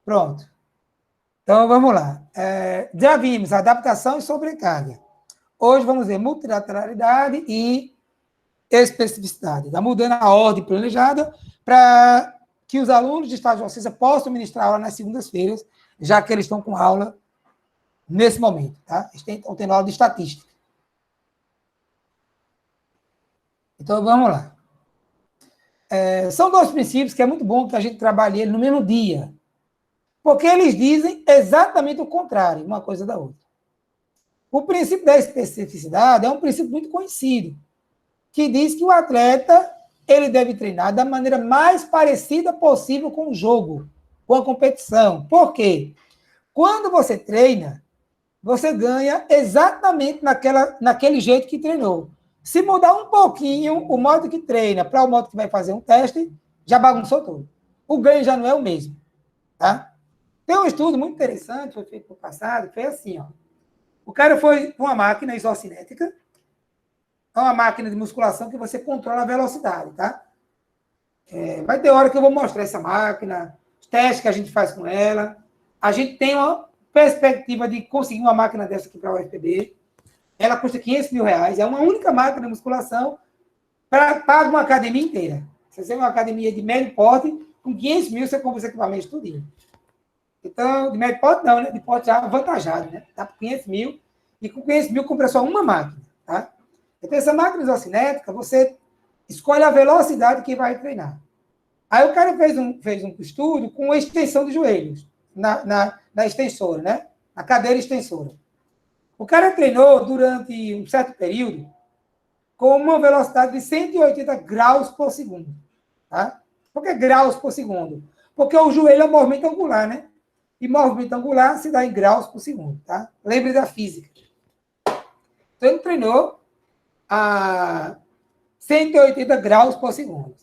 Pronto. Então, vamos lá. Já vimos adaptação e sobrecarga. Hoje vamos ver multilateralidade e especificidade. Está mudando a ordem planejada para que os alunos de estágio de docência possam ministrar aula nas segundas-feiras, já que eles estão com aula nesse momento. Tá? Eles estão tendo aula de estatística. Então, vamos lá. São dois princípios que é muito bom que a gente trabalhe ele no mesmo dia, porque eles dizem exatamente o contrário, uma coisa da outra. O princípio da especificidade é um princípio muito conhecido, que diz que o atleta ele deve treinar da maneira mais parecida possível com o jogo, com a competição. Por quê? Quando você treina, você ganha exatamente naquele jeito que treinou. Se mudar um pouquinho o modo que treina para o modo que vai fazer um teste, já bagunçou tudo. O ganho já não é o mesmo. Tá? Tem um estudo muito interessante, foi feito no passado, que foi assim, ó. O cara foi com uma máquina isocinética, é uma máquina de musculação que você controla a velocidade, tá? Vai ter hora que eu vou mostrar essa máquina, os testes que a gente faz com ela. A gente tem uma perspectiva de conseguir uma máquina dessa aqui para a UFPB. Ela custa R$500.000. É uma única máquina de musculação para pagar uma academia inteira. Se você tem uma academia de médio porte, com R$500.000 você compra os equipamentos tudinho. Então, de médio porte não, né? De porte já avantajado, né? Tá por R$500.000 e com R$500.000 compra só uma máquina, tá? Então, essa máquina isocinética, você escolhe a velocidade que vai treinar. Aí o cara fez um estudo com a extensão de joelhos na extensora, né? Na cadeira extensora. O cara treinou durante um certo período com uma velocidade de 180 graus por segundo. Tá? Por que graus por segundo? Porque o joelho é um movimento angular, né? E movimento angular se dá em graus por segundo. Tá? Lembre da física. Então, ele treinou a 180 graus por segundo.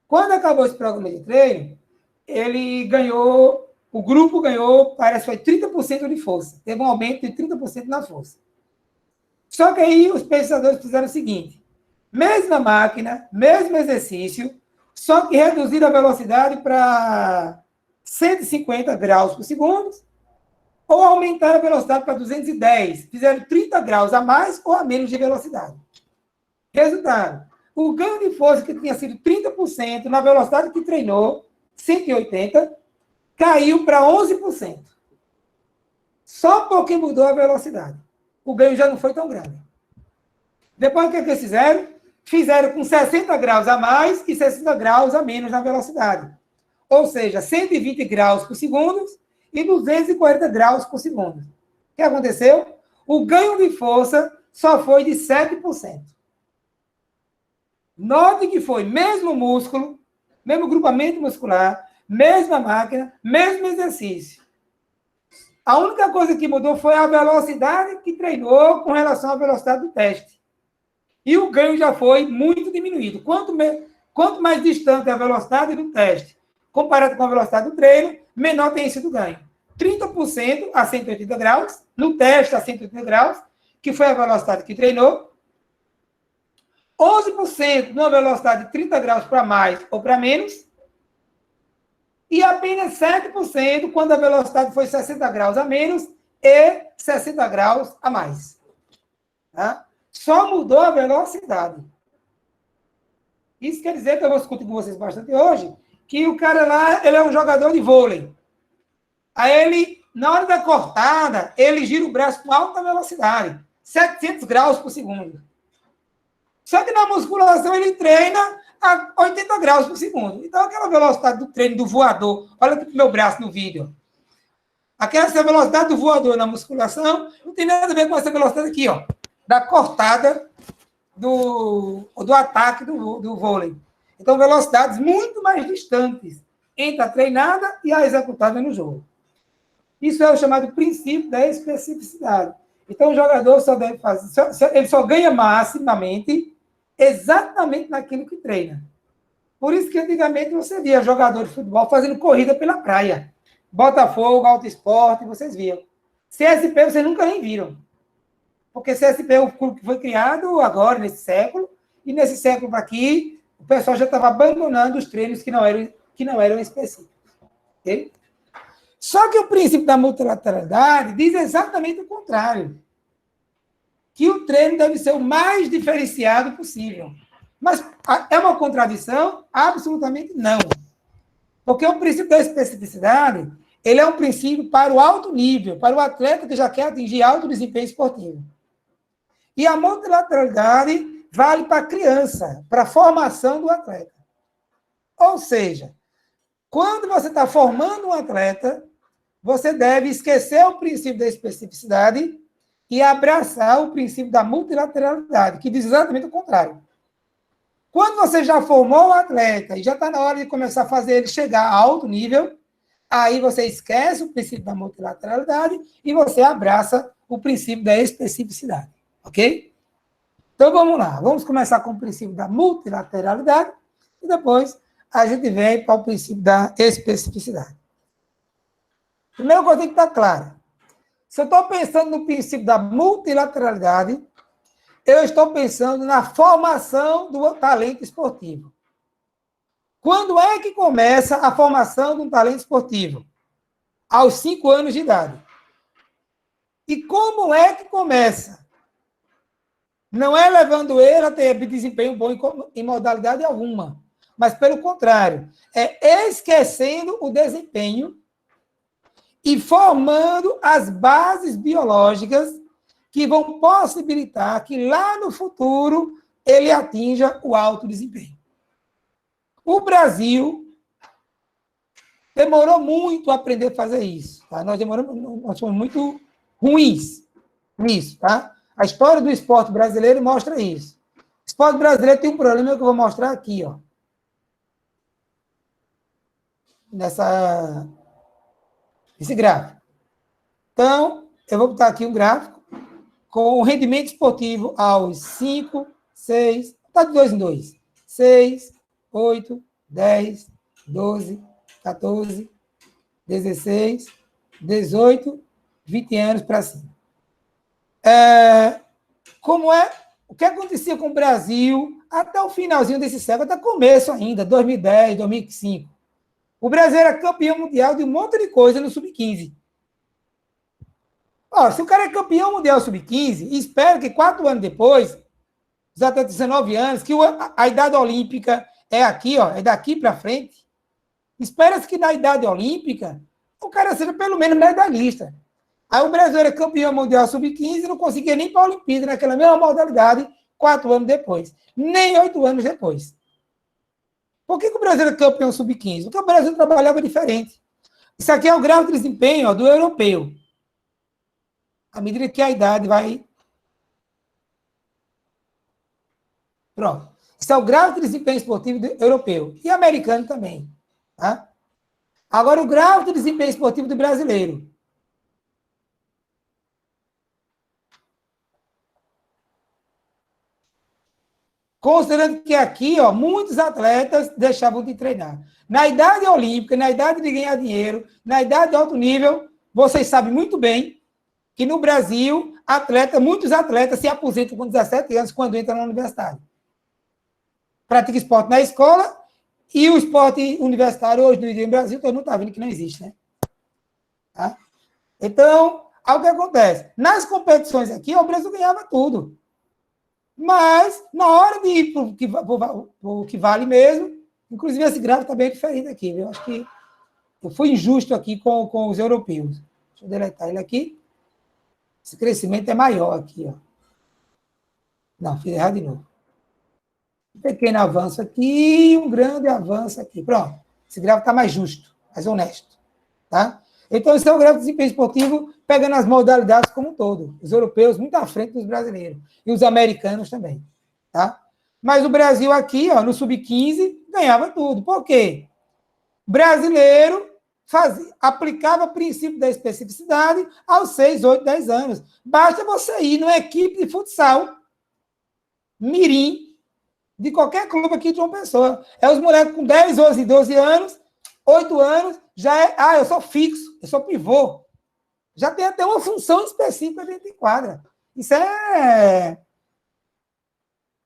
Quando acabou esse programa de treino, o grupo ganhou, parece que foi 30% de força. Teve um aumento de 30% na força. Só que aí os pesquisadores fizeram o seguinte: mesma máquina, mesmo exercício, só que reduziram a velocidade para 150 graus por segundo, ou aumentaram a velocidade para 210. Fizeram 30 graus a mais ou a menos de velocidade. Resultado: o ganho de força que tinha sido 30% na velocidade que treinou, 180, caiu para 11%. Só porque mudou a velocidade. O ganho já não foi tão grande. Depois, o que eles fizeram? Fizeram com 60 graus a mais e 60 graus a menos na velocidade. Ou seja, 120 graus por segundo e 240 graus por segundo. O que aconteceu? O ganho de força só foi de 7%. Note que foi mesmo músculo, mesmo grupamento muscular, mesma máquina, mesmo exercício. A única coisa que mudou foi a velocidade que treinou com relação à velocidade do teste. E o ganho já foi muito diminuído. Quanto mais distante a velocidade do teste, comparado com a velocidade do treino, menor tem sido o ganho. 30% a 180 graus, no teste a 180 graus, que foi a velocidade que treinou. 11% numa velocidade de 30 graus para mais ou para menos. E apenas 7% quando a velocidade foi 60 graus a menos e 60 graus a mais. Tá? Só mudou a velocidade. Isso quer dizer que eu vou discutir com vocês bastante hoje, que o cara lá, ele é um jogador de vôlei. Aí ele, na hora da cortada, ele gira o braço com alta velocidade, 700 graus por segundo. Só que na musculação ele treina a 80 graus por segundo. Então, aquela velocidade do treino do voador, olha aqui pro meu braço no vídeo. Essa velocidade do voador na musculação não tem nada a ver com essa velocidade aqui, ó, da cortada do ataque do vôlei. Então, velocidades muito mais distantes entre a treinada e a executada no jogo. Isso é o chamado princípio da especificidade. Então, o jogador só deve fazer, ele só ganha maximamente exatamente naquilo que treina. Por isso que antigamente você via jogador de futebol fazendo corrida pela praia. Botafogo, Alto Esporte, vocês viam. CSP vocês nunca nem viram. Porque CSP é o clube que foi criado agora, nesse século, e nesse século aqui, o pessoal já estava abandonando os treinos que não eram específicos. Okay? Só que o princípio da multilateralidade diz exatamente o contrário. Que o treino deve ser o mais diferenciado possível. Mas é uma contradição? Absolutamente não. Porque o princípio da especificidade, ele é um princípio para o alto nível, para o atleta que já quer atingir alto desempenho esportivo. E a multilateralidade vale para a criança, para a formação do atleta. Ou seja, quando você está formando um atleta, você deve esquecer o princípio da especificidade e abraçar o princípio da multilateralidade, que diz exatamente o contrário. Quando você já formou o atleta e já está na hora de começar a fazer ele chegar a alto nível, aí você esquece o princípio da multilateralidade e você abraça o princípio da especificidade. Ok? Então vamos lá. Vamos começar com o princípio da multilateralidade e depois a gente vem para o princípio da especificidade. Primeiro coisa tem que estar clara. Se eu estou pensando no princípio da multilateralidade, eu estou pensando na formação do talento esportivo. Quando é que começa a formação de um talento esportivo? Aos 5 anos de idade. E como é que começa? Não é levando ele a ter desempenho bom em modalidade alguma, mas pelo contrário, é esquecendo o desempenho e formando as bases biológicas que vão possibilitar que lá no futuro ele atinja o alto desempenho. O Brasil demorou muito a aprender a fazer isso. Tá? Nós somos muito ruins nisso. Tá? A história do esporte brasileiro mostra isso. O esporte brasileiro tem um problema que eu vou mostrar aqui. Ó. Esse gráfico. Então, eu vou botar aqui um gráfico com o rendimento esportivo aos 5, 6, está de 2 em 2. 6, 8, 10, 12, 14, 16, 18, 20 anos para cima. O que acontecia com o Brasil até o finalzinho desse século, até começo ainda, 2010, 2005. O Brasil era campeão mundial de um monte de coisa no Sub-15. Se o cara é campeão mundial Sub-15, espero que 4 anos depois, os atletas de 19 anos, que a idade olímpica é aqui, ó, é daqui para frente, espera-se que na idade olímpica o cara seja pelo menos medalhista. Aí o Brasil era campeão mundial Sub-15 e não conseguia nem para a Olimpíada naquela mesma modalidade 4 anos depois, nem 8 anos depois. Por que o Brasil era campeão Sub-15? Porque o Brasil trabalhava diferente. Isso aqui é o gráfico de desempenho, ó, do europeu. À medida que a idade vai... Pronto. Isso é o gráfico de desempenho esportivo europeu. E americano também. Tá? Agora, o gráfico de desempenho esportivo do brasileiro. Considerando que aqui, ó, muitos atletas deixavam de treinar. Na idade olímpica, na idade de ganhar dinheiro, na idade de alto nível, vocês sabem muito bem que no Brasil, muitos atletas se aposentam com 17 anos quando entram na universidade. Pratica esporte na escola e o esporte universitário hoje no Brasil, todo mundo está vendo que não existe, né? Tá? Então, o que acontece? Nas competições aqui, o Brasil ganhava tudo. Mas, na hora de ir para o que vale mesmo, inclusive esse gráfico está bem diferente aqui. Eu acho que eu fui injusto aqui com os europeus. Deixa eu deletar ele aqui. Esse crescimento é maior aqui. Ó. Não, fiz errado de novo. Um pequeno avanço aqui, um grande avanço aqui. Pronto. Esse gráfico está mais justo, mais honesto. Tá? Então, esse é o gráfico de desempenho esportivo, pegando as modalidades como um todo. Os europeus muito à frente dos brasileiros. E os americanos também. Tá? Mas o Brasil aqui, ó, no Sub-15, ganhava tudo. Por quê? Brasileiro aplicava o princípio da especificidade aos 6, 8, 10 anos. Basta você ir numa equipe de futsal, mirim, de qualquer clube aqui de uma pessoa. É os moleques com 10, 11, 12 anos, 8 anos, já é... eu sou fixo, eu sou pivô. Já tem até uma função específica dentro de quadra. Isso é...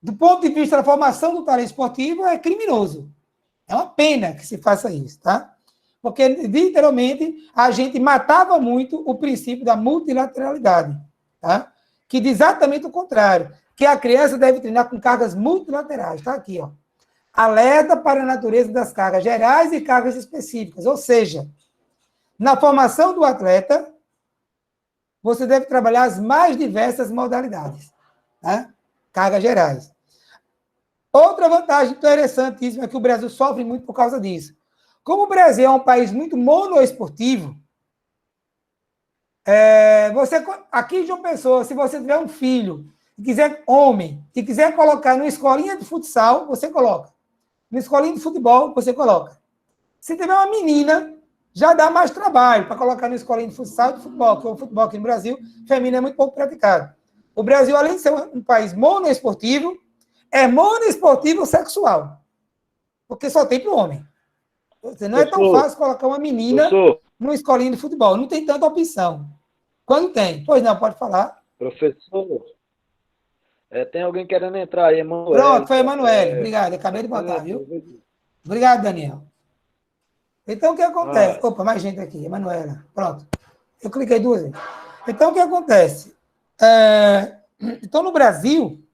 Do ponto de vista da formação do talento esportivo, é criminoso. É uma pena que se faça isso, tá? Porque, literalmente, a gente matava muito o princípio da multilateralidade, tá? Que diz exatamente o contrário, que a criança deve treinar com cargas multilaterais. Está aqui, ó. Alerta para a natureza das cargas gerais e cargas específicas. Ou seja, na formação do atleta, você deve trabalhar as mais diversas modalidades, tá? Cargas gerais. Outra vantagem interessantíssima é que o Brasil sofre muito por causa disso. Como o Brasil é um país muito monoesportivo, aqui em João Pessoa, se você tiver um filho, e quiser homem, e quiser colocar numa escolinha de futsal, você coloca. Numa escolinha de futebol, você coloca. Se tiver uma menina, já dá mais trabalho para colocar numa escolinha de futsal e de futebol, porque o futebol aqui no Brasil, feminino, é muito pouco praticado. O Brasil, além de ser um país monoesportivo, é monoesportivo sexual. Porque só tem para o homem. Não é tão fácil colocar uma menina numa escolinha de futebol. Não tem tanta opção. Quando tem? Pois não, pode falar. Professor, tem alguém querendo entrar aí, Emanuel. Pronto, foi Emanuel. Obrigado, acabei de botar, viu? Obrigado, Daniel. Então, o que acontece? Opa, mais gente aqui, Emanuela. Pronto. Eu cliquei 2 vezes. Então, o que acontece? Então, no Brasil,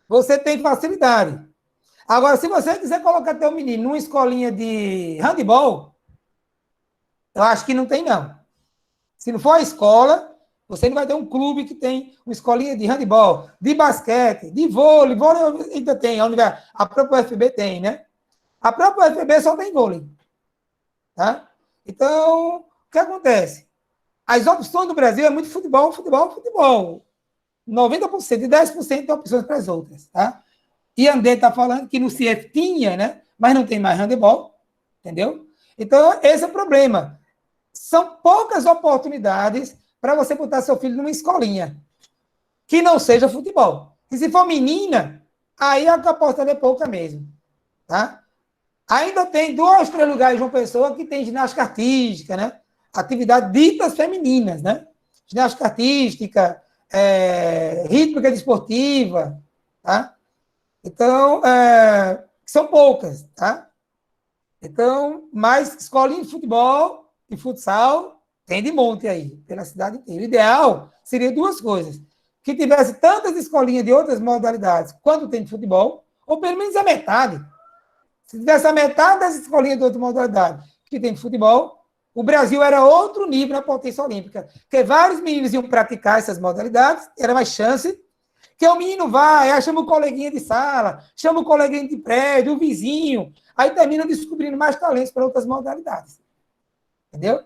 você tem facilidade. Agora, se você quiser colocar teu menino numa escolinha de handebol, eu acho que não tem, não. Se não for a escola, você não vai ter um clube que tem uma escolinha de handebol, de basquete, de vôlei. Vôlei ainda tem, a própria UFB tem, né? A própria UFB só tem vôlei. Tá? Então, o que acontece? As opções do Brasil é muito futebol, futebol, futebol. 90% e 10% tem opções para as outras. Tá? E André está falando que no CIEF tinha, né? Mas não tem mais handebol, entendeu? Então, esse é o problema. São poucas oportunidades para você botar seu filho numa escolinha que não seja futebol. E se for menina, aí a aposta é pouca mesmo. Tá? Ainda tem 2, 3 lugares de uma pessoa que tem ginástica artística, né? Atividades ditas femininas, né? Ginástica artística, rítmica desportiva, tá? Então, são poucas, tá? Então, mais escolinha de futebol e futsal tem de monte aí, pela cidade inteira. O ideal seria 2 coisas. Que tivesse tantas escolinhas de outras modalidades quanto tem de futebol, ou pelo menos a metade. Se tivesse a metade das escolinhas de outra modalidade que tem de futebol, o Brasil era outro nível na potência olímpica. Porque vários meninos iam praticar essas modalidades, era mais chance que o menino vai, aí chama o coleguinha de sala, chama o coleguinha de prédio, o vizinho, aí termina descobrindo mais talentos para outras modalidades. Entendeu?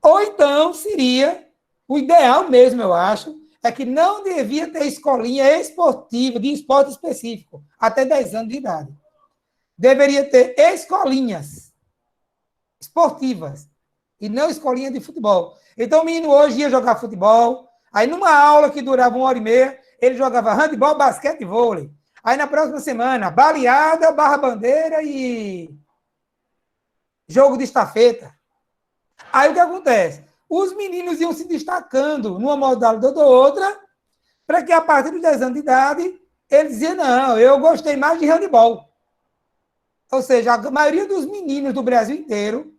Ou então seria, o ideal mesmo, eu acho, é que não devia ter escolinha esportiva, de esporte específico, até 10 anos de idade. Deveria ter escolinhas esportivas e não escolinha de futebol. Então, o menino hoje ia jogar futebol, aí numa aula que durava 1h30, ele jogava handebol, basquete e vôlei. Aí na próxima semana, baleada, barra bandeira e jogo de estafeta. Aí o que acontece? Os meninos iam se destacando numa modalidade ou outra, para que a partir dos 10 anos de idade, eles diziam, não, eu gostei mais de handebol. Ou seja, a maioria dos meninos do Brasil inteiro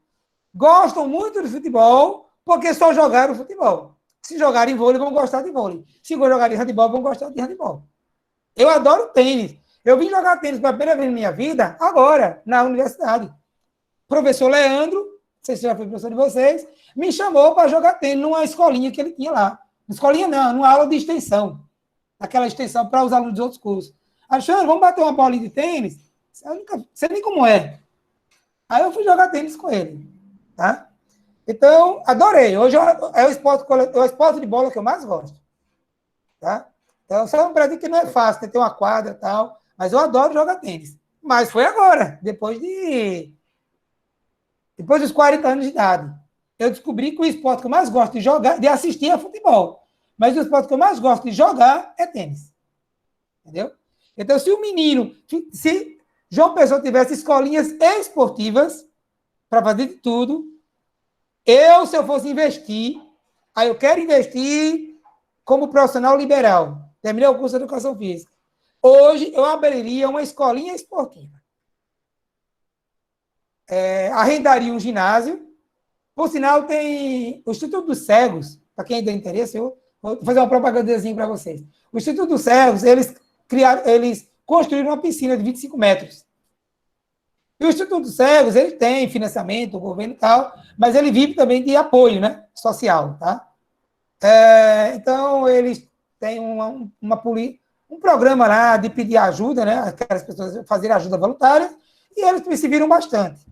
gostam muito de futebol porque só jogaram futebol. Se jogarem vôlei, vão gostar de vôlei. Se jogarem handebol, vão gostar de handebol. Eu adoro tênis. Eu vim jogar tênis pela primeira vez na minha vida agora, na universidade. O professor Leandro, não sei se já foi professor de vocês, me chamou para jogar tênis numa escolinha que ele tinha lá. Escolinha não, numa aula de extensão. Aquela extensão para os alunos de outros cursos. Alexandre, vamos bater uma bolinha de tênis? Eu nunca sei nem como é. Aí eu fui jogar tênis com ele. Tá? Então, adorei. Hoje é o esporte de bola que eu mais gosto. Tá? Então, só para dizer que não é fácil, ter uma quadra e tal, mas eu adoro jogar tênis. Mas foi agora, depois dos 40 anos de idade. Eu descobri que o esporte que eu mais gosto de jogar, de assistir é futebol. Mas o esporte que eu mais gosto de jogar é tênis. Entendeu? Então, se João Pessoa tivesse escolinhas esportivas para fazer de tudo, se eu fosse investir, aí eu quero investir como profissional liberal. Terminei o curso de Educação Física. Hoje, eu abriria uma escolinha esportiva. arrendaria um ginásio. Por sinal, tem o Instituto dos Cegos, para quem tem interesse, eu vou fazer uma propagandazinha para vocês. O Instituto dos Cegos, eles construíram uma piscina de 25 metros. E o Instituto dos Cegos, ele tem financiamento, o governo e tal, mas ele vive também de apoio, né, social, tá? Então, eles têm um programa lá de pedir ajuda, né, aquelas pessoas fazerem ajuda voluntária, e eles se viram bastante.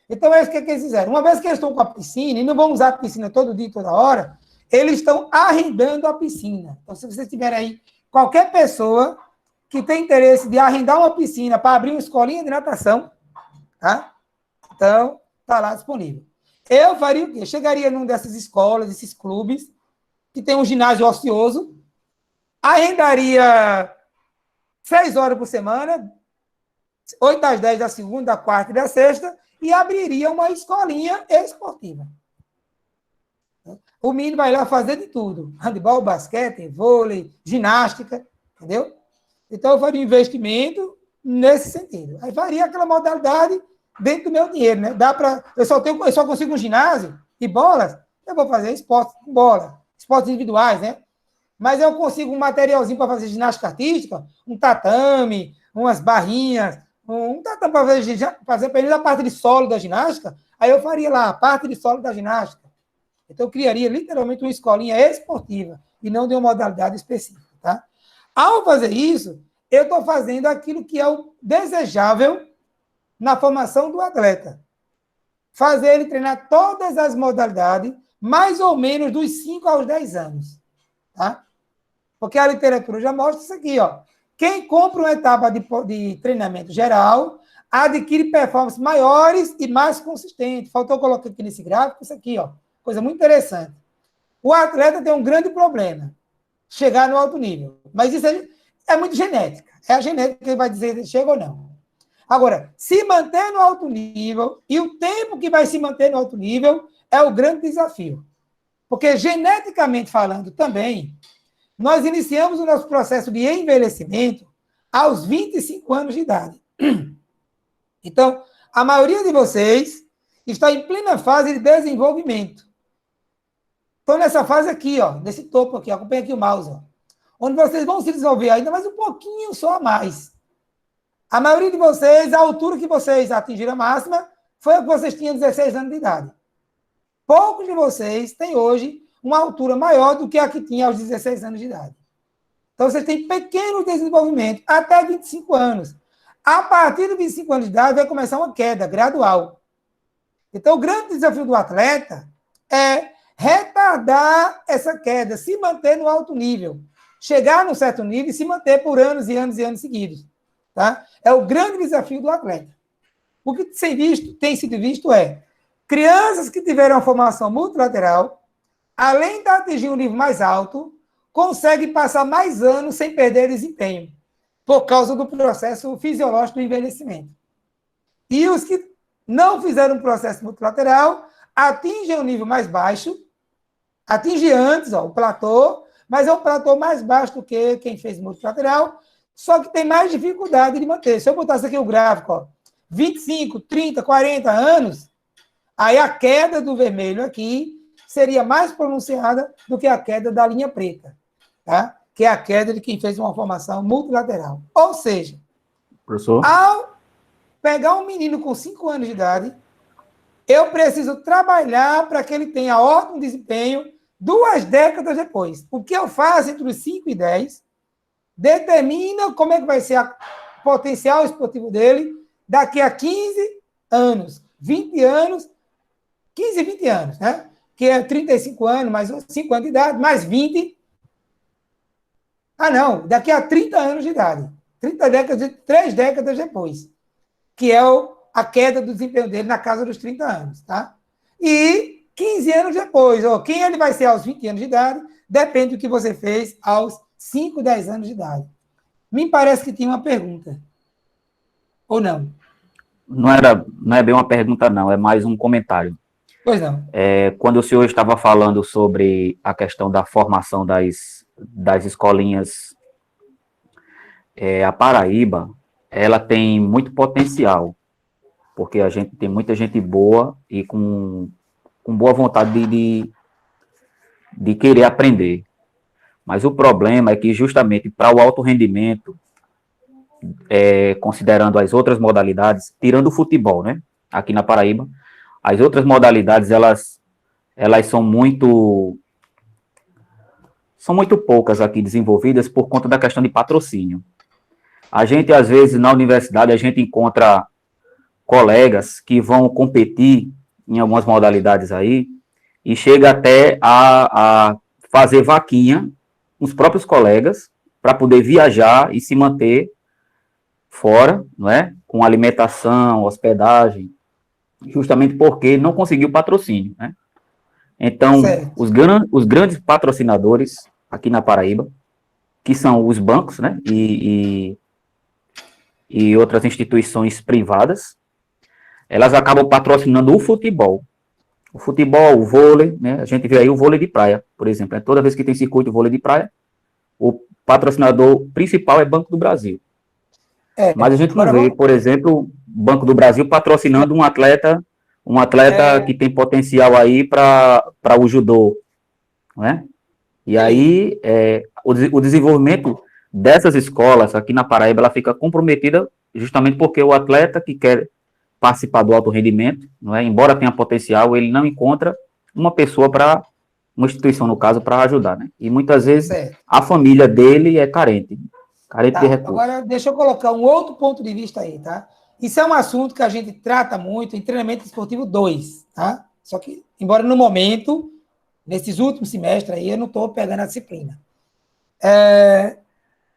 Então, é isso que eles fizeram. Uma vez que eles estão com a piscina, e não vão usar a piscina todo dia, toda hora, eles estão arrendando a piscina. Então, se vocês tiverem aí qualquer pessoa que tem interesse de arrendar uma piscina para abrir uma escolinha de natação, tá? Então, está lá disponível. Eu faria o quê? Chegaria numa dessas escolas, desses clubes, que tem um ginásio ocioso, arrendaria 6 horas por semana, 8 às 10 da segunda, da quarta e da sexta, e abriria uma escolinha esportiva. O menino vai lá fazer de tudo. Handebol, basquete, vôlei, ginástica, entendeu? Então, eu faria um investimento nesse sentido. Aí faria aquela modalidade dentro do meu dinheiro, né? Eu só consigo um ginásio e bolas, eu vou fazer esporte com bola, esportes individuais, né? Mas eu consigo um materialzinho para fazer ginástica artística, um tatame, umas barrinhas, um tatame para fazer pelo menos a parte de solo da ginástica, aí eu faria lá a parte de solo da ginástica. Então, eu criaria literalmente uma escolinha esportiva e não de uma modalidade específica, tá? Ao fazer isso, eu estou fazendo aquilo que é o desejável na formação do atleta. Fazer ele treinar todas as modalidades, mais ou menos dos 5 aos 10 anos. Tá? Porque a literatura já mostra isso aqui. Ó. Quem compra uma etapa de treinamento geral adquire performances maiores e mais consistentes. Faltou colocar aqui nesse gráfico isso aqui. Ó. Coisa muito interessante. O atleta tem um grande problema. Chegar no alto nível. Mas isso é muito genética. É a genética que vai dizer se chega ou não. Agora, se manter no alto nível, e o tempo que vai se manter no alto nível é o grande desafio. Porque, geneticamente falando também, nós iniciamos o nosso processo de envelhecimento aos 25 anos de idade. Então, a maioria de vocês está em plena fase de desenvolvimento. Estão nessa fase aqui, ó, nesse topo aqui, acompanha aqui o mouse, ó, onde vocês vão se desenvolver ainda mais um pouquinho só a mais. A maioria de vocês, a altura que vocês atingiram a máxima foi a que vocês tinham 16 anos de idade. Poucos de vocês têm hoje uma altura maior do que a que tinha aos 16 anos de idade. Então, vocês têm pequeno desenvolvimento até 25 anos. A partir dos 25 anos de idade, vai começar uma queda gradual. Então, o grande desafio do atleta é retardar essa queda, se manter no alto nível, chegar num certo nível e se manter por anos e anos e anos seguidos. Tá? É o grande desafio do atleta. O que tem sido visto é crianças que tiveram uma formação multilateral, além de atingir um nível mais alto, conseguem passar mais anos sem perder desempenho, por causa do processo fisiológico do envelhecimento. E os que não fizeram um processo multilateral atingem um nível mais baixo, atingem antes o platô, mas é um platô mais baixo do que quem fez multilateral, só que tem mais dificuldade de manter. Se eu botasse aqui o gráfico, ó, 25, 30, 40 anos, aí a queda do vermelho aqui seria mais pronunciada do que a queda da linha preta, tá? Que é a queda de quem fez uma formação multilateral. Ou seja, professor, ao pegar um menino com 5 anos de idade, eu preciso trabalhar para que ele tenha ótimo desempenho 2 décadas depois. O que eu faço entre os 5 e 10 determina como é que vai ser o potencial esportivo dele daqui a 15 anos, 20 anos, 15 e 20 anos, né? Que é 35 anos, mais 5 anos de idade, mais 20. Ah, não, daqui a 30 anos de idade. 3 décadas depois. Que é a queda do desempenho dele na casa dos 30 anos, tá? E 15 anos depois, quem ele vai ser aos 20 anos de idade, depende do que você fez aos 5, 10 anos de idade. Me parece que tinha uma pergunta. Ou não? Não é bem uma pergunta, não, é mais um comentário. Pois não. Quando o senhor estava falando sobre a questão da formação das escolinhas, a Paraíba, ela tem muito potencial, porque a gente tem muita gente boa e com boa vontade de querer aprender. Mas o problema é que justamente para o alto rendimento, considerando as outras modalidades, tirando o futebol, né? Aqui na Paraíba, as outras modalidades, elas são muito poucas aqui desenvolvidas por conta da questão de patrocínio. A gente, às vezes, na universidade, a gente encontra colegas que vão competir em algumas modalidades aí e chega até a fazer vaquinha com os próprios colegas para poder viajar e se manter fora, não é? Com alimentação, hospedagem, justamente porque não conseguiu patrocínio, né? Então, os grandes patrocinadores aqui na Paraíba, que são os bancos, né, e outras instituições privadas, elas acabam patrocinando o futebol. O futebol, o vôlei, né, a gente vê aí o vôlei de praia, por exemplo. Toda vez que tem circuito de vôlei de praia, o patrocinador principal é Banco do Brasil. Mas a gente não vê, por exemplo, Banco do Brasil patrocinando um atleta que tem potencial aí para o judô, né? E aí, o desenvolvimento dessas escolas aqui na Paraíba, ela fica comprometida justamente porque o atleta que quer participar do alto rendimento, não é? Embora tenha potencial, ele não encontra uma pessoa uma instituição, no caso, para ajudar, né? E muitas vezes a família dele é carente de recursos. Agora, deixa eu colocar um outro ponto de vista aí, tá? Isso é um assunto que a gente trata muito em treinamento esportivo 2, tá? Só que, embora no momento, nesses últimos semestres aí, eu não estou pegando a disciplina.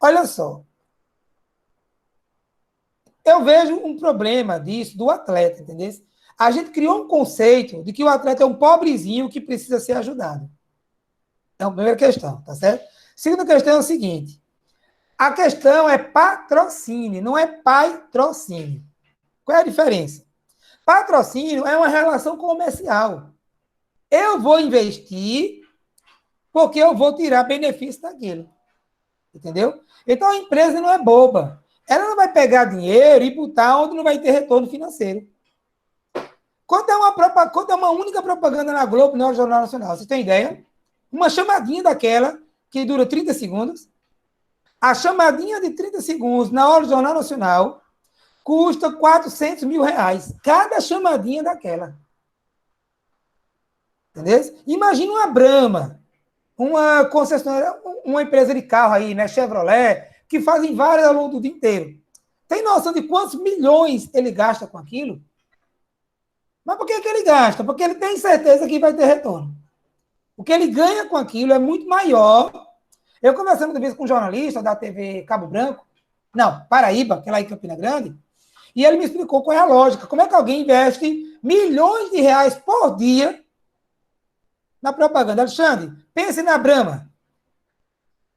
Olha só. Eu vejo um problema disso do atleta, entendeu? A gente criou um conceito de que o atleta é um pobrezinho que precisa ser ajudado. É a primeira questão, tá certo? Segunda questão é o seguinte. A questão é patrocínio, não é patrocínio. Qual é a diferença? Patrocínio é uma relação comercial. Eu vou investir porque eu vou tirar benefício daquilo. Entendeu? Então, a empresa não é boba. Ela não vai pegar dinheiro e botar onde não vai ter retorno financeiro. Quando é uma única propaganda na Globo, no Jornal Nacional, vocês têm ideia? Uma chamadinha daquela que dura 30 segundos. A chamadinha de 30 segundos na hora do Jornal Nacional custa R$400 mil. Cada chamadinha daquela. Entendeu? Imagina uma Brahma, uma concessionária, uma empresa de carro aí, né, Chevrolet, que fazem várias ao longo do dia inteiro. Tem noção de quantos milhões ele gasta com aquilo? Mas por que ele gasta? Porque ele tem certeza que vai ter retorno. O que ele ganha com aquilo é muito maior. Eu conversando uma vez com um jornalista da TV Cabo Branco, Paraíba, que é lá em Campina Grande, e ele me explicou qual é a lógica. Como é que alguém investe milhões de reais por dia na propaganda? Alexandre, pense na Brahma.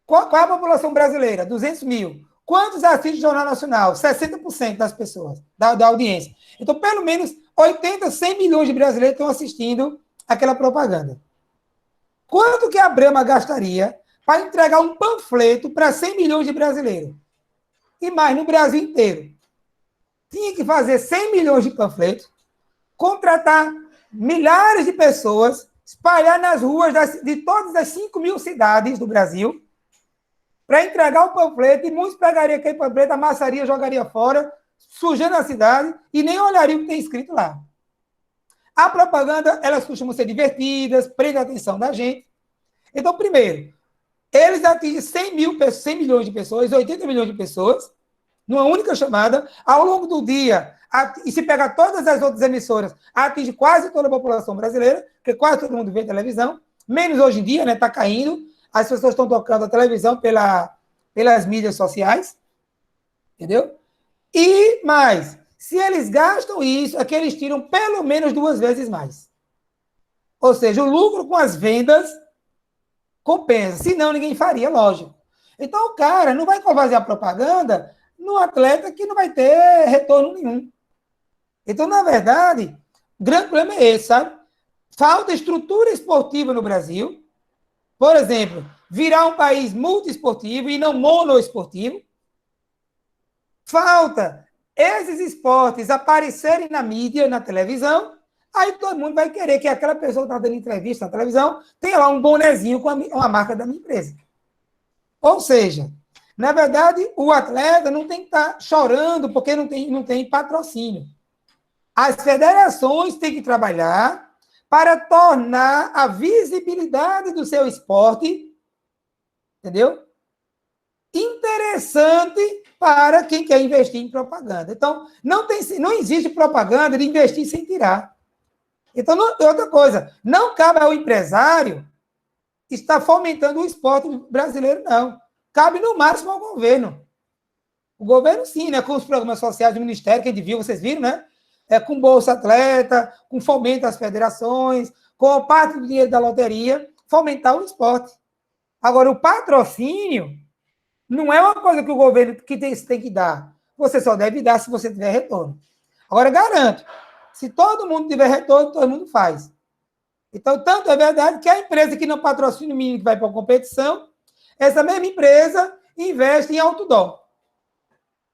Qual é a população brasileira? 200 mil. Quantos assistem o Jornal Nacional? 60% das pessoas, da audiência. Então, pelo menos 80, 100 milhões de brasileiros estão assistindo aquela propaganda. Quanto que a Brahma gastaria para entregar um panfleto para 100 milhões de brasileiros? E mais, no Brasil inteiro. Tinha que fazer 100 milhões de panfletos, contratar milhares de pessoas, espalhar nas ruas de todas as 5 mil cidades do Brasil, para entregar o panfleto, e muitos pegariam aquele panfleto, amassaria, jogaria fora, sujando a cidade, e nem olhariam o que tem escrito lá. A propaganda, elas costumam ser divertidas, prende a atenção da gente. Então, primeiro, eles atingem 100 milhões de pessoas, 80 milhões de pessoas, numa única chamada, ao longo do dia, e se pegar todas as outras emissoras, atinge quase toda a população brasileira, porque quase todo mundo vê televisão, menos hoje em dia, né, está caindo, as pessoas estão tocando a televisão pelas mídias sociais, entendeu? E mais, se eles gastam isso, é que eles tiram pelo menos 2 vezes mais. Ou seja, o lucro com as vendas compensa, senão ninguém faria, lógico. Então o cara não vai fazer a propaganda no atleta que não vai ter retorno nenhum. Então, na verdade, o grande problema é esse, sabe? Falta estrutura esportiva no Brasil. Por exemplo, virar um país multiesportivo e não monoesportivo. Falta esses esportes aparecerem na mídia, na televisão, aí todo mundo vai querer que aquela pessoa que está dando entrevista na televisão tenha lá um bonezinho com a marca da minha empresa. Ou seja, na verdade, o atleta não tem que estar chorando porque não tem patrocínio. As federações têm que trabalhar para tornar a visibilidade do seu esporte, entendeu? Interessante para quem quer investir em propaganda. Então, não existe propaganda de investir sem tirar. Então, outra coisa, não cabe ao empresário estar fomentando o esporte brasileiro, não. Cabe, no máximo, ao governo. O governo, sim, né, com os programas sociais do Ministério, que a gente viu, vocês viram, né? Com Bolsa Atleta, com fomento às federações, com a parte do dinheiro da loteria, fomentar o esporte. Agora, o patrocínio não é uma coisa que o governo tem que dar. Você só deve dar se você tiver retorno. Agora, garanto, se todo mundo tiver retorno, todo mundo faz. Então, tanto é verdade que a empresa que não patrocina o menino que vai para a competição, essa mesma empresa investe em outdoor.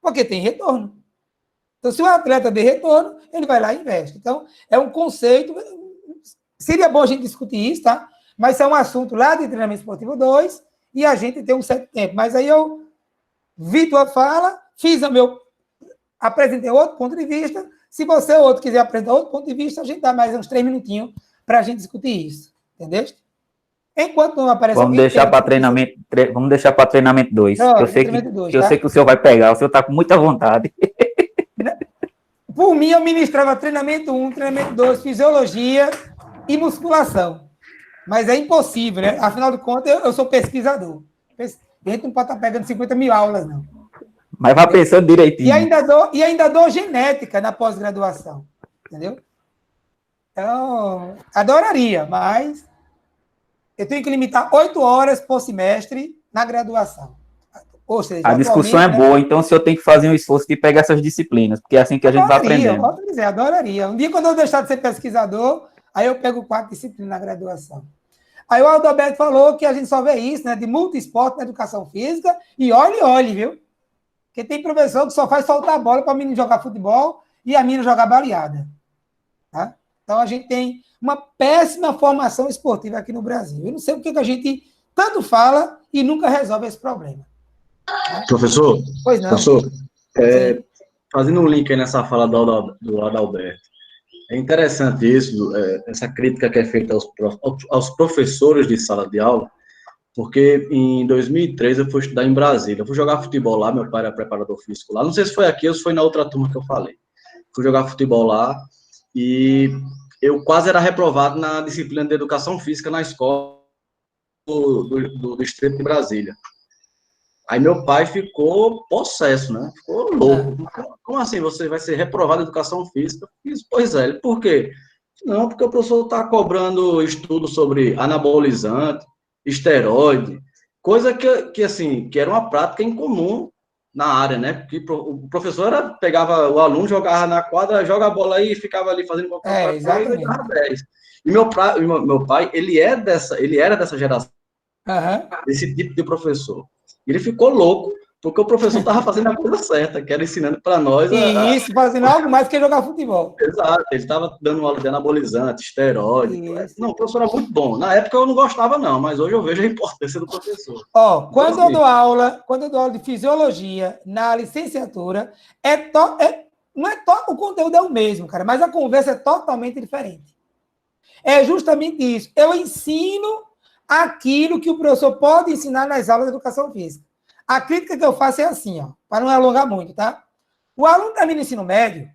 Porque tem retorno. Então, se o atleta der retorno, ele vai lá e investe. Então, é um conceito. Seria bom a gente discutir isso, tá? Mas é um assunto lá de treinamento esportivo 2 e a gente tem um certo tempo. Mas aí eu vi tua fala, apresentei outro ponto de vista. Se você ou outro quiser apresentar outro ponto de vista, a gente dá mais uns 3 minutinhos para a gente discutir isso. Entendeu? Enquanto não aparece vamos deixar para treinamento, vamos deixar para treinamento 2. Eu sei que o senhor vai pegar, o senhor está com muita vontade. Por mim, eu ministrava treinamento 1, treinamento 2, fisiologia e musculação. Mas é impossível, né? Afinal de contas, eu sou pesquisador. A gente não pode estar pegando 50 mil aulas, não. Mas vai pensando direitinho. E ainda dou genética na pós-graduação. Entendeu? Então, adoraria, mas eu tenho que limitar 8 horas por semestre na graduação. Ou seja, a discussão é boa, então o senhor tem que fazer um esforço de pegar essas disciplinas, porque é assim que a gente vai aprendendo. Adoraria. Um dia, quando eu deixar de ser pesquisador, aí eu pego 4 disciplinas na graduação. Aí o Aldoberto falou que a gente só vê isso, né, de multiesporte na educação física, e olhe, viu? Porque tem professor que só faz soltar a bola para o menino jogar futebol e a menina jogar baleada. Tá? Então, a gente tem uma péssima formação esportiva aqui no Brasil. Eu não sei porque que a gente tanto fala e nunca resolve esse problema. Professor, pois não. Professor, fazendo um link aí nessa fala do Adalberto, é interessante isso, essa crítica que é feita aos professores de sala de aula, porque em 2003 eu fui estudar em Brasília, eu fui jogar futebol lá, meu pai era preparador físico lá, não sei se foi aqui ou se foi na outra turma que eu falei. Fui jogar futebol lá e eu quase era reprovado na disciplina de educação física na escola do Distrito de Brasília. Aí meu pai ficou possesso, né? Ficou louco. Como assim você vai ser reprovado em educação física? Pois é, por quê? Não, porque o professor está cobrando estudo sobre anabolizante, esteroide, coisa que era uma prática incomum na área, né? Porque o professor pegava o aluno, jogava na quadra, joga a bola aí e ficava ali fazendo qualquer coisa e dava 10. E meu pai, ele era dessa geração, desse tipo de professor. Ele ficou louco, porque o professor estava fazendo a coisa certa, que era ensinando para nós. Isso, fazendo algo mais que jogar futebol. Exato, ele estava dando aula de anabolizante, esteroide. Não, o professor era muito bom. Na época eu não gostava, não, mas hoje eu vejo a importância do professor. Quando eu dou aula de fisiologia na licenciatura, o conteúdo é o mesmo, cara, mas a conversa é totalmente diferente. É justamente isso. Eu ensino aquilo que o professor pode ensinar nas aulas de educação física. A crítica que eu faço é assim, para não alongar muito, tá? O aluno termina o ensino médio,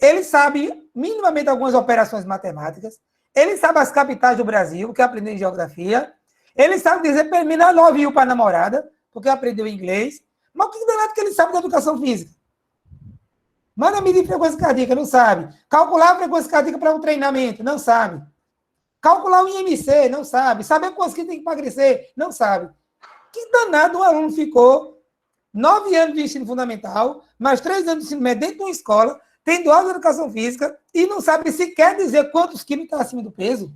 ele sabe minimamente algumas operações matemáticas, ele sabe as capitais do Brasil, que aprendeu em geografia, ele sabe dizer terminar love you para a namorada, porque aprendeu inglês, mas o que danado que ele sabe da educação física? Manda medir frequência cardíaca, não sabe. Calcular a frequência cardíaca para um treinamento, não sabe. Calcular o IMC, não sabe. Saber quantos que tem que emagrecer, não sabe. Que danado o aluno ficou 9 anos de ensino fundamental, mais 3 anos de ensino médio dentro de uma escola, tendo aula de educação física e não sabe sequer dizer quantos quilos está acima do peso.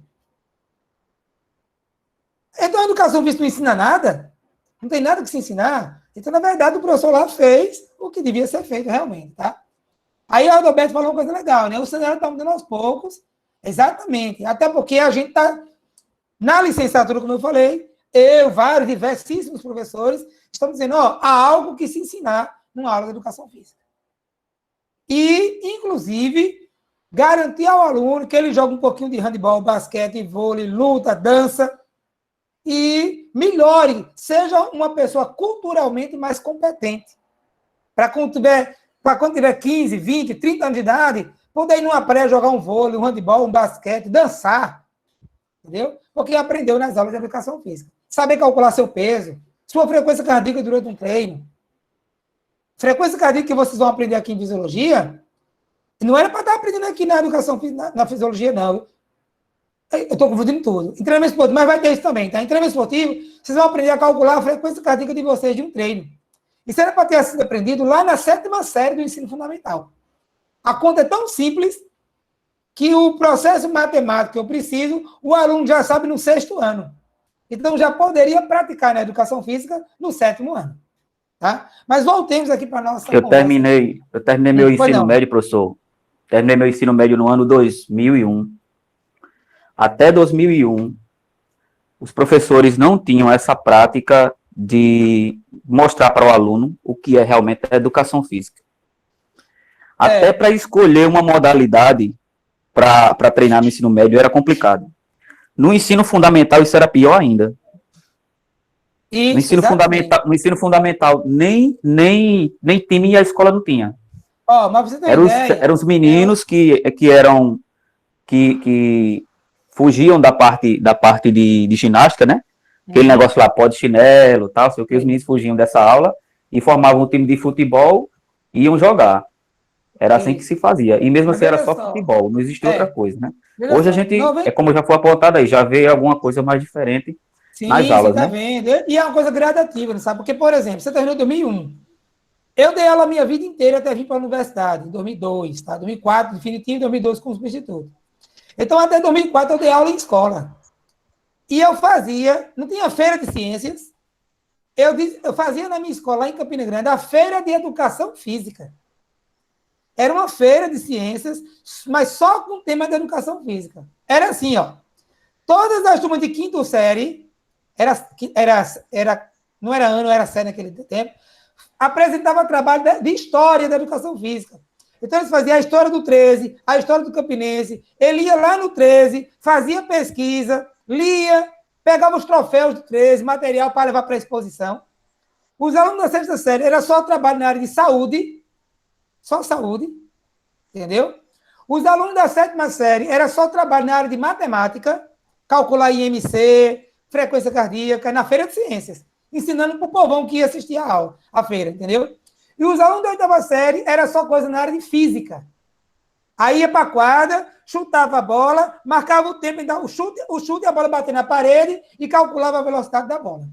Então a educação física não ensina nada? Não tem nada que se ensinar? Então, na verdade, o professor lá fez o que devia ser feito realmente, tá? Aí o Adalberto falou uma coisa legal, né? O cenário está mudando aos poucos, exatamente. Até porque a gente está, na licenciatura, como eu falei, vários, diversíssimos professores, estamos dizendo, ó, há algo que se ensinar numa aula de educação física. E, inclusive, garantir ao aluno que ele jogue um pouquinho de handebol, basquete, vôlei, luta, dança, e melhore, seja uma pessoa culturalmente mais competente. Para quando tiver 15, 20, 30 anos de idade, poder ir numa praia jogar um vôlei, um handebol, um basquete, dançar. Entendeu? Porque aprendeu nas aulas de educação física. Saber calcular seu peso, sua frequência cardíaca durante um treino. Frequência cardíaca que vocês vão aprender aqui em fisiologia, não era para estar aprendendo aqui na educação na fisiologia, não. Eu estou confundindo tudo. Em treinamento esportivo, mas vai ter isso também, tá? Em treinamento esportivo, vocês vão aprender a calcular a frequência cardíaca de vocês de um treino. Isso era para ter sido aprendido lá na 7ª série do ensino fundamental. A conta é tão simples que o processo matemático que eu preciso, o aluno já sabe no 6º ano. Então, já poderia praticar na educação física no 7º ano. Tá? Mas voltemos aqui para a nossa conversa. Eu terminei meu ensino médio, professor. Terminei meu ensino médio no ano 2001. Até 2001, os professores não tinham essa prática de mostrar para o aluno o que é realmente a educação física. Até para escolher uma modalidade para treinar no ensino médio era complicado. No ensino fundamental, isso era pior ainda. No ensino fundamental, nem time a escola não tinha. Mas você tem ideia. Eram os meninos que fugiam da parte de ginástica, né? Aquele negócio lá, pó de chinelo, tal, sei o que, os meninos fugiam dessa aula e formavam um time de futebol e iam jogar. Era assim que se fazia. E mesmo assim era só futebol, não existia outra coisa, né? Hoje a gente, como já foi apontado aí, já vê alguma coisa mais diferente nas aulas, né? Vendo. E é uma coisa gradativa, sabe? Porque, por exemplo, você terminou em 2001. Eu dei aula a minha vida inteira até vir para a universidade, em 2002, tá? 2004, definitivo, 2002 com o substituto. Então, até 2004, eu dei aula em escola. E eu fazia, não tinha feira de ciências, eu fazia na minha escola, lá em Campina Grande, a feira de educação física. Era uma feira de ciências, mas só com o tema de educação física. Era assim, ó. Todas as turmas de 5ª série, não era ano, era série naquele tempo, apresentava trabalho de história da educação física. Então, eles faziam a história do 13, a história do Campinense. Ele ia lá no 13, fazia pesquisa, lia, pegava os troféus do 13, material para levar para a exposição. Os alunos da 6ª série era só trabalho na área de saúde, só saúde, entendeu? Os alunos da 7ª série era só trabalho na área de matemática, calcular IMC, frequência cardíaca, na feira de ciências, ensinando para o povão que ia assistir a aula, a feira, entendeu? E os alunos da 8ª série era só coisa na área de física. Aí ia para a quadra, chutava a bola, marcava o tempo, então o chute e a bola bater na parede e calculava a velocidade da bola.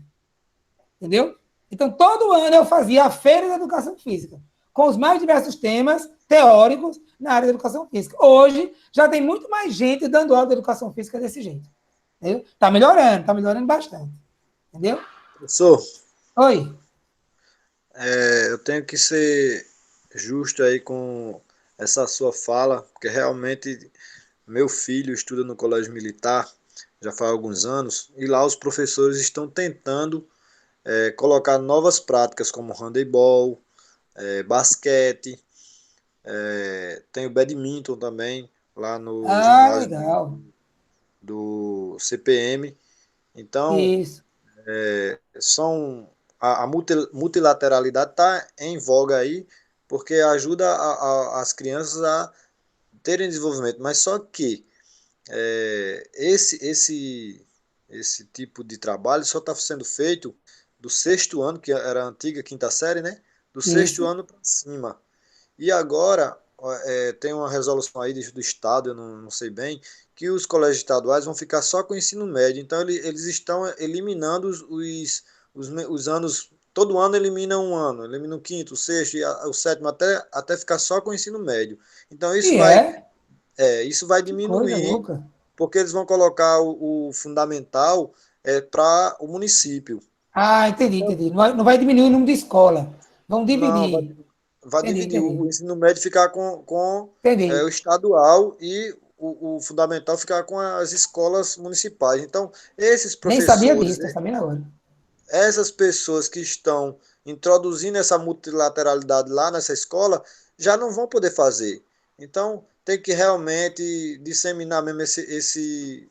Entendeu? Então, todo ano eu fazia a feira da educação física, com os mais diversos temas teóricos na área da educação física. Hoje, já tem muito mais gente dando aula de educação física desse jeito. Entendeu? Está melhorando bastante. Entendeu? Professor. Oi. Eu tenho que ser justo aí com essa sua fala, porque realmente meu filho estuda no colégio militar já faz alguns anos, e lá os professores estão tentando colocar novas práticas como handebol, basquete, tem o badminton também, lá no ginásio do CPM. Então, isso. A multilateralidade está em voga aí, porque ajuda as crianças a terem desenvolvimento. Mas só que esse tipo de trabalho só está sendo feito do 6º ano, que era a antiga 5ª série, né? Do 6º ano para cima. E agora tem uma resolução aí do Estado, eu não sei bem, que os colégios estaduais vão ficar só com o ensino médio. Então, eles estão eliminando os anos. Todo ano elimina um ano, elimina o 5º, o 6º e o 7º, até ficar só com o ensino médio. Então, isso vai diminuir, porque eles vão colocar o fundamental para o município. Entendi. Não vai diminuir o número de escola. Vão dividir. Não, vai dividir. O ensino médio ficar com o estadual e o fundamental ficar com as escolas municipais. Então, esses Nem professores, sabia disso, estou sabendo agora. essas pessoas que estão introduzindo essa multilateralidade lá nessa escola, já não vão poder fazer. Então, tem que realmente disseminar mesmo esse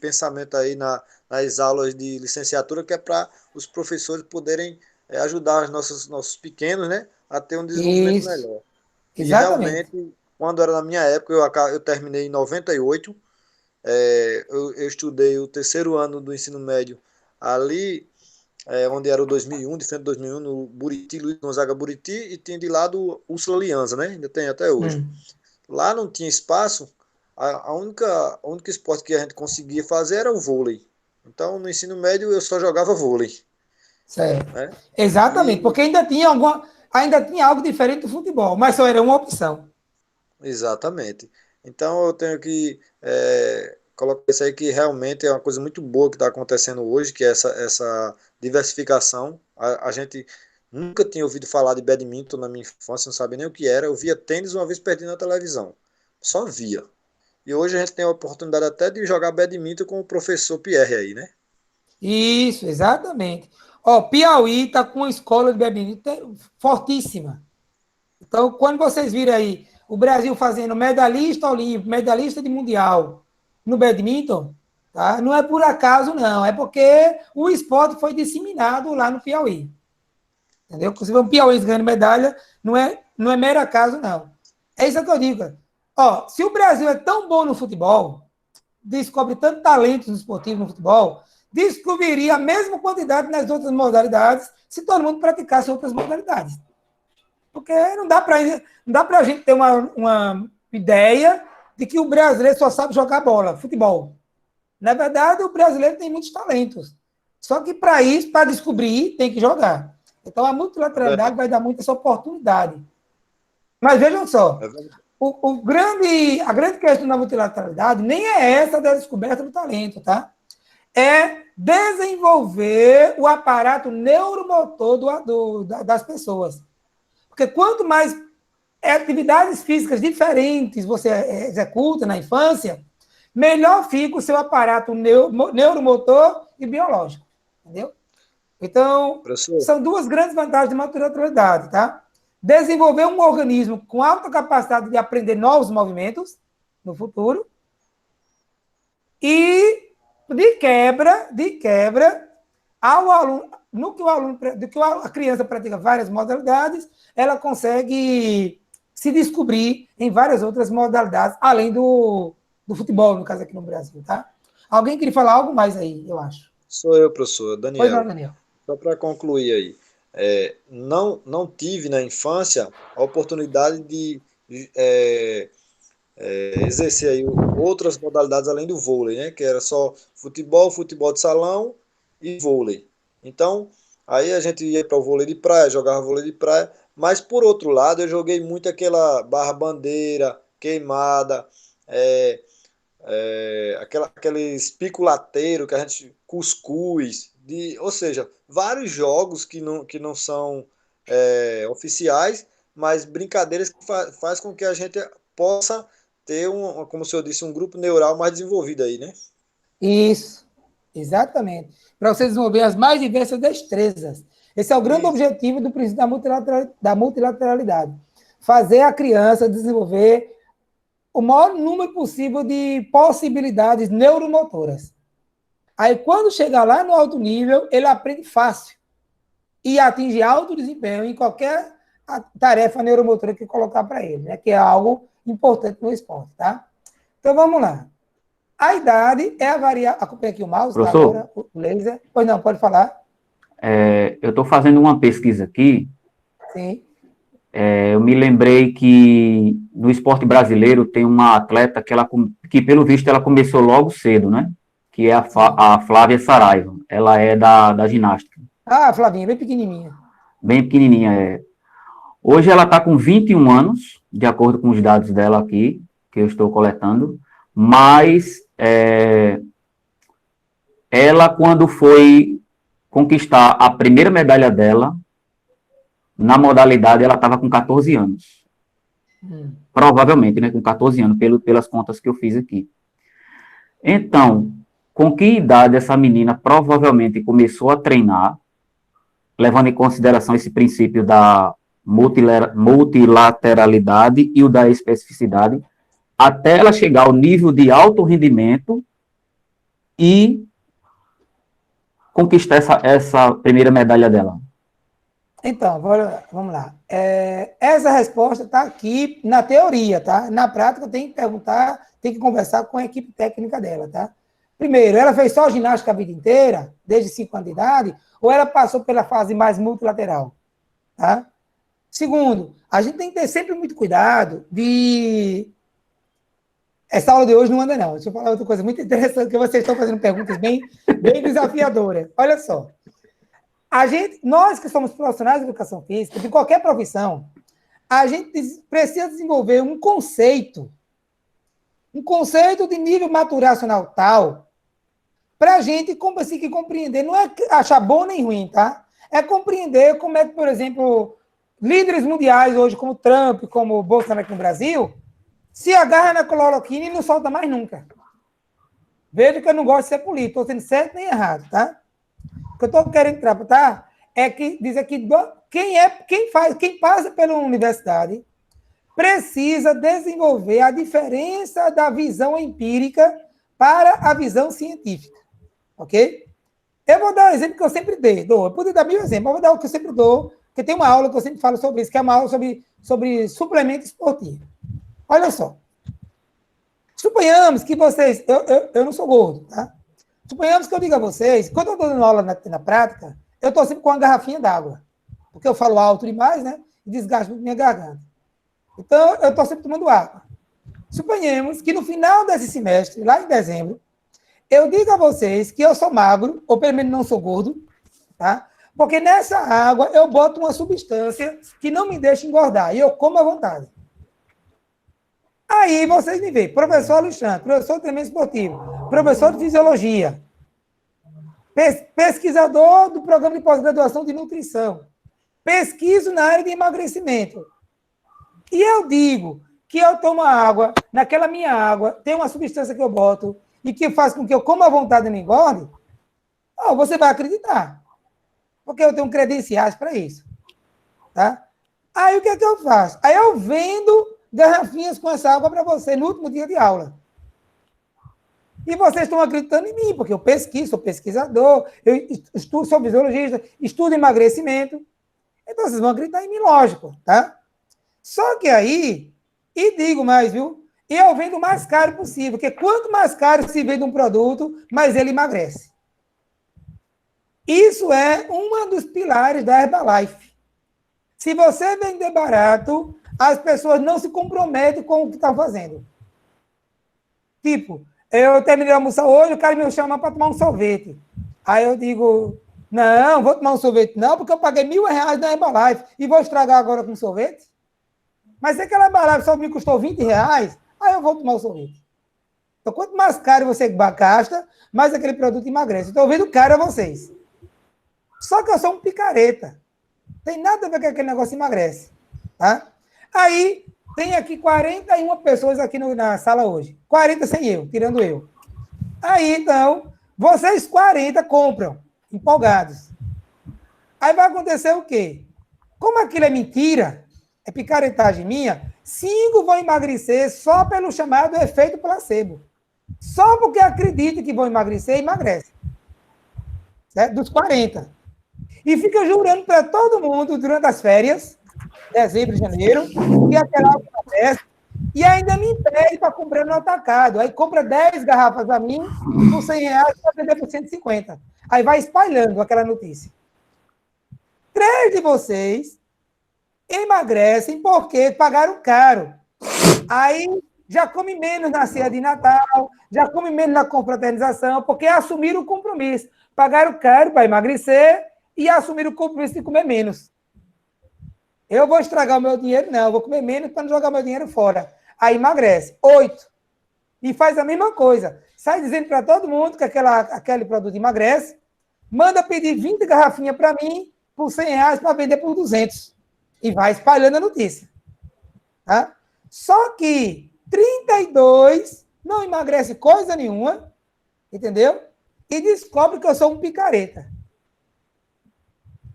pensamento aí nas aulas de licenciatura, que é para os professores poderem ajudar os nossos pequenos, né, a ter um desenvolvimento melhor. E realmente, quando era na minha época, eu terminei em 98, eu estudei o terceiro ano do ensino médio ali, onde era o 2001, de frente do 2001, no Buriti, Luiz Gonzaga Buriti, e tinha de lado Úrsula Lianza, né? Ainda tem até hoje. Lá não tinha espaço, a única esporte que a gente conseguia fazer era o vôlei. Então, no ensino médio, eu só jogava vôlei. Certo. Né? Exatamente, porque ainda tinha algo diferente do futebol, mas só era uma opção. Exatamente. Então, eu tenho que colocar isso aí, que realmente é uma coisa muito boa que está acontecendo hoje, que é essa diversificação. A gente nunca tinha ouvido falar de badminton na minha infância, não sabia nem o que era. Eu via tênis uma vez perdido na televisão. Só via. E hoje a gente tem a oportunidade até de jogar badminton com o professor Pierre aí, né? Isso, exatamente. Ó, Piauí está com uma escola de badminton fortíssima. Então, quando vocês virem aí o Brasil fazendo medalhista olímpico, medalhista de mundial no badminton, tá? Não é por acaso, não. É porque o esporte foi disseminado lá no Piauí. Entendeu? Se um Piauí ganhando medalha, não é mero acaso, não. É isso que eu digo. Ó, se o Brasil é tão bom no futebol, descobre tanto talento esportivo no futebol, descobriria a mesma quantidade nas outras modalidades se todo mundo praticasse outras modalidades. Porque não dá para a gente ter uma ideia de que o brasileiro só sabe jogar bola, futebol. Na verdade, o brasileiro tem muitos talentos. Só que para isso, para descobrir, tem que jogar. Então, a multilateralidade vai dar muita essa oportunidade. Mas vejam só, a grande questão da multilateralidade nem é essa da descoberta do talento, tá? É desenvolver o aparato neuromotor das pessoas. Porque quanto mais atividades físicas diferentes você executa na infância, melhor fica o seu aparato neuromotor e biológico. Entendeu? Então, são duas grandes vantagens de multilateralidade, tá? Desenvolver um organismo com alta capacidade de aprender novos movimentos no futuro e, de quebra, ao aluno, do que a criança pratica várias modalidades, ela consegue se descobrir em várias outras modalidades, além do futebol, no caso aqui no Brasil, tá? Alguém queria falar algo mais aí, eu acho. Sou eu, professor, Daniel. Pois não, Daniel. Só para concluir aí, não tive na infância a oportunidade de exercer aí outras modalidades além do vôlei, né? Que era só futebol de salão e vôlei. Então, aí a gente ia para o vôlei de praia, jogava vôlei de praia, mas por outro lado eu joguei muito aquela barra-bandeira, queimada, aqueles pico-lateiro, que a gente cuscuz, ou seja, vários jogos que não são oficiais, mas brincadeiras que faz com que a gente possa ter, como o senhor disse, um grupo neural mais desenvolvido aí, né? Isso, exatamente. Para você desenvolver as mais diversas destrezas. Esse é o grande objetivo do princípio da multilateralidade. Fazer a criança desenvolver o maior número possível de possibilidades neuromotoras. Aí, quando chegar lá no alto nível, ele aprende fácil e atinge alto desempenho em qualquer tarefa neuromotora que colocar para ele, né? Que é algo importante no esporte, tá? Então, vamos lá. A idade é a variável... Acompanha aqui o mouse, professor, tá agora, o laser. Pois não, pode falar. Eu estou fazendo uma pesquisa aqui. Sim. Eu me lembrei que no esporte brasileiro tem uma atleta que pelo visto, ela começou logo cedo, né? Que é a Flávia Saraiva. Ela é da ginástica. Ah, Flavinha, bem pequenininha. Bem pequenininha, Hoje ela está com 21 anos, de acordo com os dados dela aqui, que eu estou coletando, mas ela, quando foi conquistar a primeira medalha dela, na modalidade ela estava com 14 anos. Provavelmente, né, com 14 anos, pelas contas que eu fiz aqui. Então, com que idade essa menina provavelmente começou a treinar, levando em consideração esse princípio da multilateralidade e o da especificidade, até ela chegar ao nível de alto rendimento e conquistar essa primeira medalha dela? Então, vamos lá. Essa resposta está aqui na teoria, tá? Na prática, tem que perguntar, tem que conversar com a equipe técnica dela, tá? Primeiro, ela fez só ginástica a vida inteira, desde 5 anos de idade, ou ela passou pela fase mais multilateral, tá? Segundo, a gente tem que ter sempre muito cuidado de... Essa aula de hoje não anda, não. Deixa eu falar outra coisa muito interessante, que vocês estão fazendo perguntas bem desafiadoras. Olha só. Nós que somos profissionais de educação física, de qualquer profissão, a gente precisa desenvolver um conceito de nível maturacional tal, para a gente conseguir compreender, não é achar bom nem ruim, tá? É compreender como é que, por exemplo, líderes mundiais hoje, como Trump, como Bolsonaro aqui no Brasil, se agarra na cloroquina e não solta mais nunca. Veja que eu não gosto de ser político, estou sendo certo nem errado, tá? O que eu estou querendo tratar é que dizer que quem passa pela universidade precisa desenvolver a diferença da visão empírica para a visão científica, ok? Eu vou dar um exemplo que eu sempre dou. Eu poderia dar 1000 exemplos, mas vou dar o que eu sempre dou, porque tem uma aula que eu sempre falo sobre isso, que é uma aula sobre suplemento esportivo. Olha só. Suponhamos que vocês... Eu não sou gordo, tá? Suponhamos que eu diga a vocês, quando eu estou dando aula na prática, eu estou sempre com uma garrafinha d'água, porque eu falo alto demais, né? E desgasto muito minha garganta. Então, eu estou sempre tomando água. Suponhamos que no final desse semestre, lá em dezembro, eu digo a vocês que eu sou magro, ou pelo menos não sou gordo, tá? Porque nessa água eu boto uma substância que não me deixa engordar, e eu como à vontade. Aí vocês me veem, professor Alexandre, professor de treinamento esportivo, professor de fisiologia, pesquisador do programa de pós-graduação de nutrição, pesquiso na área de emagrecimento. E eu digo que eu tomo água, naquela minha água, tem uma substância que eu boto e que faz com que eu coma à vontade e não engorde, você vai acreditar. Porque eu tenho credenciais para isso. Tá? Aí o que é que eu faço? Aí eu vendo garrafinhas com essa água para você no último dia de aula. E vocês estão acreditando em mim, porque eu pesquiso, sou pesquisador, eu estudo, sou fisiologista, estudo emagrecimento. Então vocês vão acreditar em mim, lógico, tá? Só que aí, e digo mais, viu? Eu vendo o mais caro possível, porque quanto mais caro se vende um produto, mais ele emagrece. Isso é um dos pilares da Herbalife. Se você vender barato, as pessoas não se comprometem com o que estão fazendo. Tipo, eu terminei de almoçar hoje, o cara me chama para tomar um sorvete. Aí eu digo, não, vou tomar um sorvete não, porque eu paguei R$1.000 na Herbalife e vou estragar agora com sorvete. Mas se aquela Herbalife só me custou R$20, aí eu vou tomar o sorvete. Então, quanto mais caro você gasta, mais aquele produto emagrece. Estou vendo caro a vocês. Só que eu sou um picareta. Tem nada a ver com aquele negócio emagrece. Tá? Aí, tem aqui 41 pessoas aqui na sala hoje. 40 sem eu, tirando eu. Aí, então, vocês 40 compram, empolgados. Aí vai acontecer o quê? Como aquilo é mentira, é picaretagem minha, 5 vão emagrecer só pelo chamado efeito placebo. Só porque acreditam que vão emagrecer, emagrece. Certo? Dos 40. E fica jurando para todo mundo durante as férias, dezembro e janeiro, que aquela água acontece, e ainda me impede para comprar no atacado. Aí compra 10 garrafas a mim, por R$100, para vender por 150. Aí vai espalhando aquela notícia. 3 de vocês emagrecem porque pagaram caro. Aí já come menos na ceia de Natal, já come menos na confraternização, porque assumiram o compromisso. Pagaram caro para emagrecer e assumiram o compromisso de comer menos. Eu vou estragar o meu dinheiro? Não, eu vou comer menos para não jogar meu dinheiro fora. Aí emagrece. 8. E faz a mesma coisa. Sai dizendo para todo mundo que aquele produto emagrece, manda pedir 20 garrafinhas para mim por R$100 para vender por 200. E vai espalhando a notícia. Tá? Só que 32 não emagrece coisa nenhuma, entendeu? E descobre que eu sou um picareta.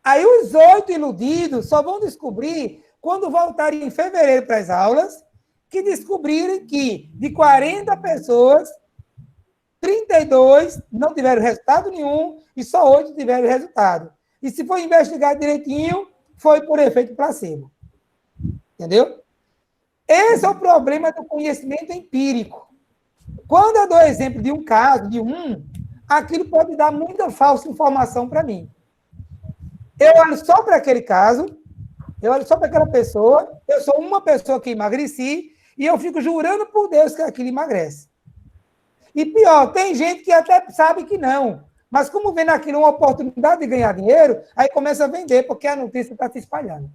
Aí os 8 iludidos só vão descobrir quando voltarem em fevereiro para as aulas, que descobrirem que de 40 pessoas, 32 não tiveram resultado nenhum e só 8 tiveram resultado. E se for investigado direitinho, foi por efeito placebo. Entendeu? Esse é o problema do conhecimento empírico. Quando eu dou exemplo de um caso, aquilo pode dar muita falsa informação para mim. Eu olho só para aquele caso, eu olho só para aquela pessoa, eu sou uma pessoa que emagreci e eu fico jurando por Deus que aquilo emagrece. E pior, tem gente que até sabe que não, mas como vê naquilo uma oportunidade de ganhar dinheiro, aí começa a vender, porque a notícia está se espalhando.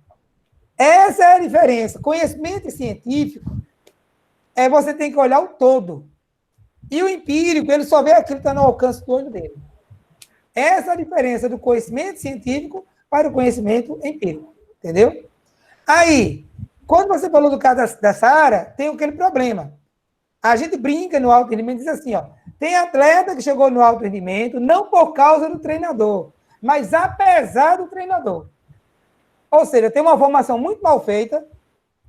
Essa é a diferença. Conhecimento científico você tem que olhar o todo. E o empírico, ele só vê aquilo que está no alcance do olho dele. Essa é a diferença do conhecimento científico para o conhecimento empírico. Entendeu? Aí, quando você falou do caso da Sara, tem aquele problema. A gente brinca no alto rendimento e diz assim, ó, tem atleta que chegou no alto rendimento não por causa do treinador, mas apesar do treinador. Ou seja, tem uma formação muito mal feita,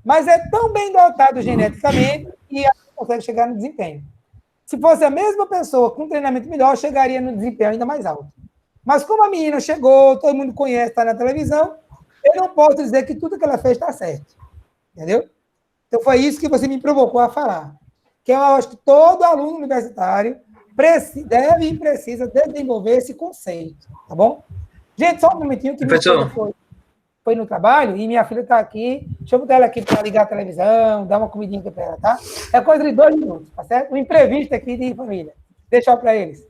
mas é tão bem dotado geneticamente que consegue chegar no desempenho. Se fosse a mesma pessoa com um treinamento melhor, chegaria no desempenho ainda mais alto. Mas como a menina chegou, todo mundo conhece, está na televisão, eu não posso dizer que tudo que ela fez está certo. Entendeu? Então, foi isso que você me provocou a falar. Que eu acho que todo aluno universitário deve e precisa desenvolver esse conceito. Tá bom? Gente, só um momentinho que minha filha foi no trabalho e minha filha está aqui. Deixa eu botar ela aqui para ligar a televisão, dar uma comidinha aqui para ela, tá? É coisa de 2 minutos, tá certo? Um imprevisto aqui de família. Deixa para eles.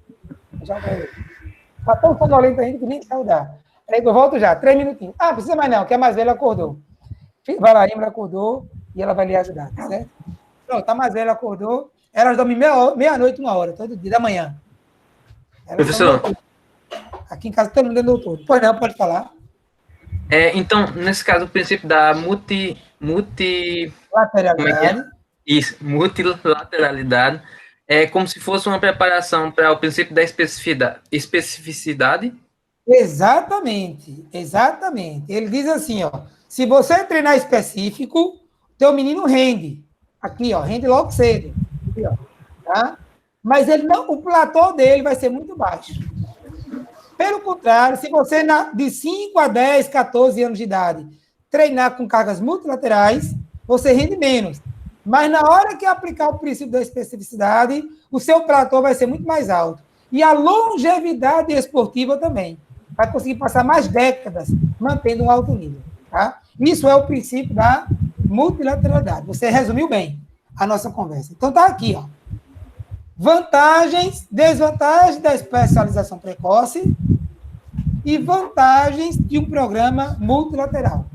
Está tão sonolento ainda que nem saudar. Aí eu volto já, 3 minutinhos. Ah, precisa mais não, que a mais velha acordou. Vai lá, a Emma acordou e ela vai lhe ajudar, tá certo? Pronto, a mais velha acordou. Elas dormem meia-noite, 1 hora, todo dia da manhã. Professor. Aqui em casa todo mundo é doutor. Pois não, pode falar. Então, nesse caso, o princípio da lateralidade. Isso, multilateralidade é como se fosse uma preparação para o princípio da especificidade. Exatamente, exatamente. Ele diz assim, ó, se você treinar específico, teu menino rende. Aqui, ó, rende logo cedo. Aqui, ó, tá? Mas ele não, o platô dele vai ser muito baixo. Pelo contrário, se você de 5 a 10, 14 anos de idade treinar com cargas multilaterais, você rende menos. Mas na hora que aplicar o princípio da especificidade, o seu platô vai ser muito mais alto. E a longevidade esportiva também. Vai conseguir passar mais décadas mantendo um alto nível. Tá? Isso é o princípio da multilateralidade. Você resumiu bem a nossa conversa. Então tá aqui, ó. Vantagens, desvantagens da especialização precoce e vantagens de um programa multilateral.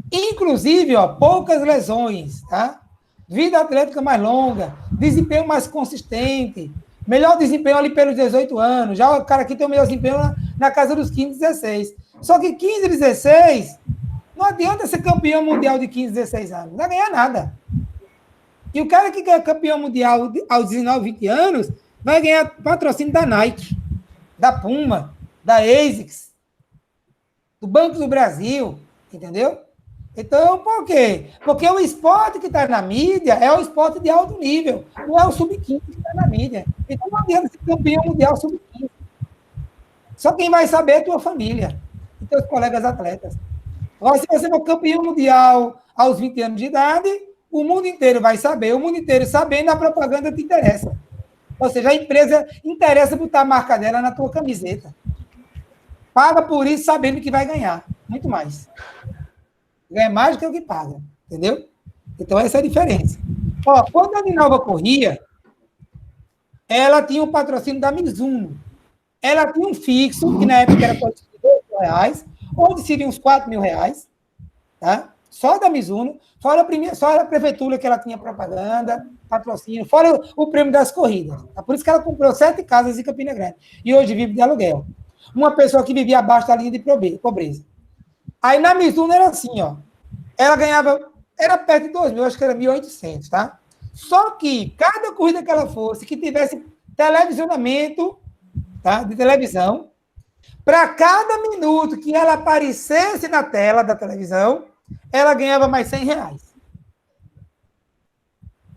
Inclusive, ó, poucas lesões, tá? Vida atlética mais longa, desempenho mais consistente, melhor desempenho ali pelos 18 anos, já o cara aqui tem o melhor desempenho na casa dos 15, 16. Só que 15, 16, não adianta ser campeão mundial de 15, 16 anos, não vai ganhar nada. E o cara que é campeão mundial aos 19, 20 anos, vai ganhar patrocínio da Nike, da Puma, da ASICS, do Banco do Brasil, entendeu? Então, por quê? Porque o esporte que está na mídia é o esporte de alto nível, não é o sub-15 que está na mídia. Então, não adianta ser campeão mundial sub-15. Só quem vai saber é a tua família e teus colegas atletas. Agora, se você for campeão mundial aos 20 anos de idade, o mundo inteiro vai saber, o mundo inteiro sabendo, a propaganda te interessa. Ou seja, a empresa interessa botar a marca dela na tua camiseta. Paga por isso sabendo que vai ganhar. Muito mais. Ganha mais do que o que paga. Entendeu? Então, essa é a diferença. Ó, quando a Dinalva corria, ela tinha um patrocínio da Mizuno. Ela tinha um fixo, que na época era R$2.000, onde seriam uns R$4.000, tá? Só da Mizuno, fora a prefeitura que ela tinha propaganda, patrocínio, fora o prêmio das corridas. Tá? Por isso que ela comprou 7 casas em Campina Grande. E hoje vive de aluguel. Uma pessoa que vivia abaixo da linha de pobreza. Aí na Mizuno era assim, ó. Ela ganhava, era perto de 2.000, acho que era 1.800, tá? Só que cada corrida que ela fosse, que tivesse televisionamento, tá? De televisão, para cada minuto que ela aparecesse na tela da televisão, ela ganhava mais R$100.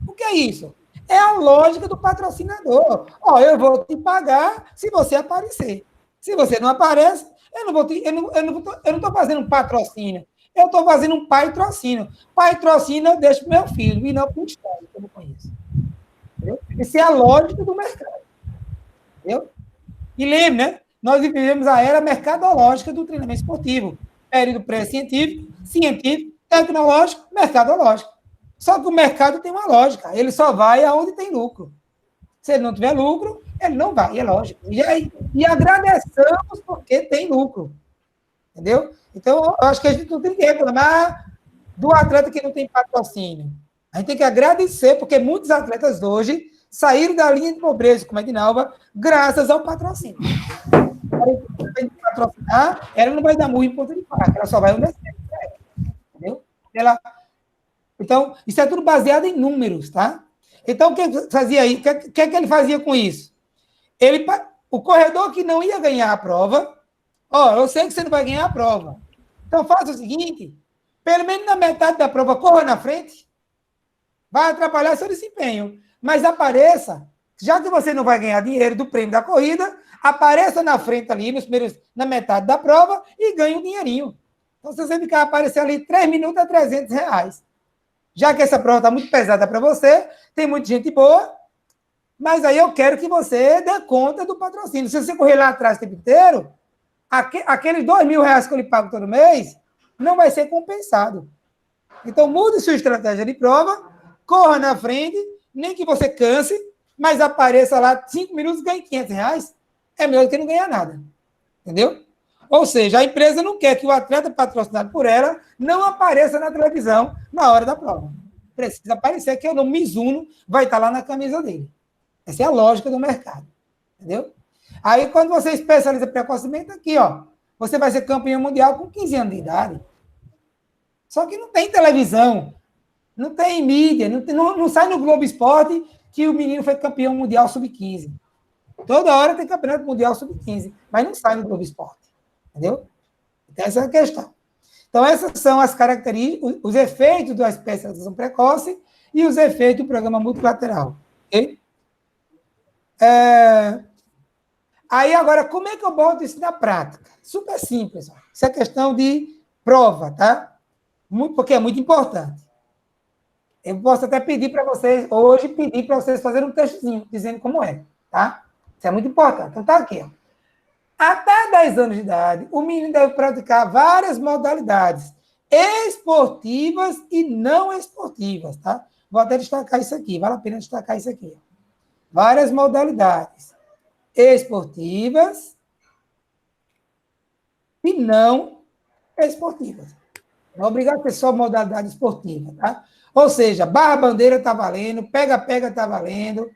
O que é isso? É a lógica do patrocinador. Ó, eu vou te pagar se você aparecer. Se você não aparece, eu não estou fazendo um patrocínio. Eu estou fazendo um patrocínio. Patrocínio eu deixo para o meu filho e não para o Estado, que eu não conheço. Entendeu? Essa é a lógica do mercado. Entendeu? E lembre, né? Nós vivemos a era mercadológica do treinamento esportivo. Período pré-científico, científico, tecnológico, mercadológico. Só que o mercado tem uma lógica. Ele só vai aonde tem lucro. Se ele não tiver lucro, ele não vai, é lógico. E agradecemos porque tem lucro. Entendeu? Então, eu acho que a gente não tem que reclamar do atleta que não tem patrocínio. A gente tem que agradecer, porque muitos atletas hoje saíram da linha de pobreza, como a Edinalva, graças ao patrocínio. Para patrocinar, ela não vai dar murro em ponta de faca, ela só vai onde é certo. Entendeu? Então, isso é tudo baseado em números, tá? Então, o que fazia aí? O que é que ele fazia com isso? O corredor que não ia ganhar a prova, eu sei que você não vai ganhar a prova. Então, faça o seguinte, pelo menos na metade da prova, corra na frente, vai atrapalhar seu desempenho, mas apareça, já que você não vai ganhar dinheiro do prêmio da corrida, apareça na frente ali, na metade da prova, e ganhe um dinheirinho. Então, se você ficar aparecer ali 3 minutos, é R$300. Já que essa prova está muito pesada para você, tem muita gente boa, mas aí eu quero que você dê conta do patrocínio. Se você correr lá atrás o tempo inteiro, aqueles R$2.000 que eu lhe pago todo mês não vai ser compensado. Então, mude sua estratégia de prova, corra na frente, nem que você canse, mas apareça lá 5 minutos e ganhe R$500. É melhor do que não ganhar nada. Entendeu? Ou seja, a empresa não quer que o atleta patrocinado por ela não apareça na televisão na hora da prova. Precisa aparecer, que o nome Mizuno vai estar lá na camisa dele. Essa é a lógica do mercado. Entendeu? Aí, quando você especializa precocemente, aqui, ó, você vai ser campeão mundial com 15 anos de idade. Só que não tem televisão, não tem mídia, não sai no Globo Esporte que o menino foi campeão mundial sub-15. Toda hora tem campeonato mundial sub-15, mas não sai no Globo Esporte. Entendeu? Então, essa é a questão. Então, essas são as características, os efeitos da especialização precoce e os efeitos do programa multilateral. Ok? Aí, agora, como é que eu boto isso na prática? Super simples. Ó. Isso é questão de prova, tá? Porque é muito importante. Eu posso até pedir para vocês, hoje, fazerem um textozinho, dizendo como é, tá? Isso é muito importante. Então, tá aqui, ó. Até 10 anos de idade, o menino deve praticar várias modalidades esportivas e não esportivas, tá? Vou até destacar isso aqui, vale a pena destacar isso aqui. Várias modalidades esportivas e não esportivas. Não é obrigado a ter só modalidade esportiva, tá? Ou seja, barra-bandeira está valendo, pega-pega está valendo,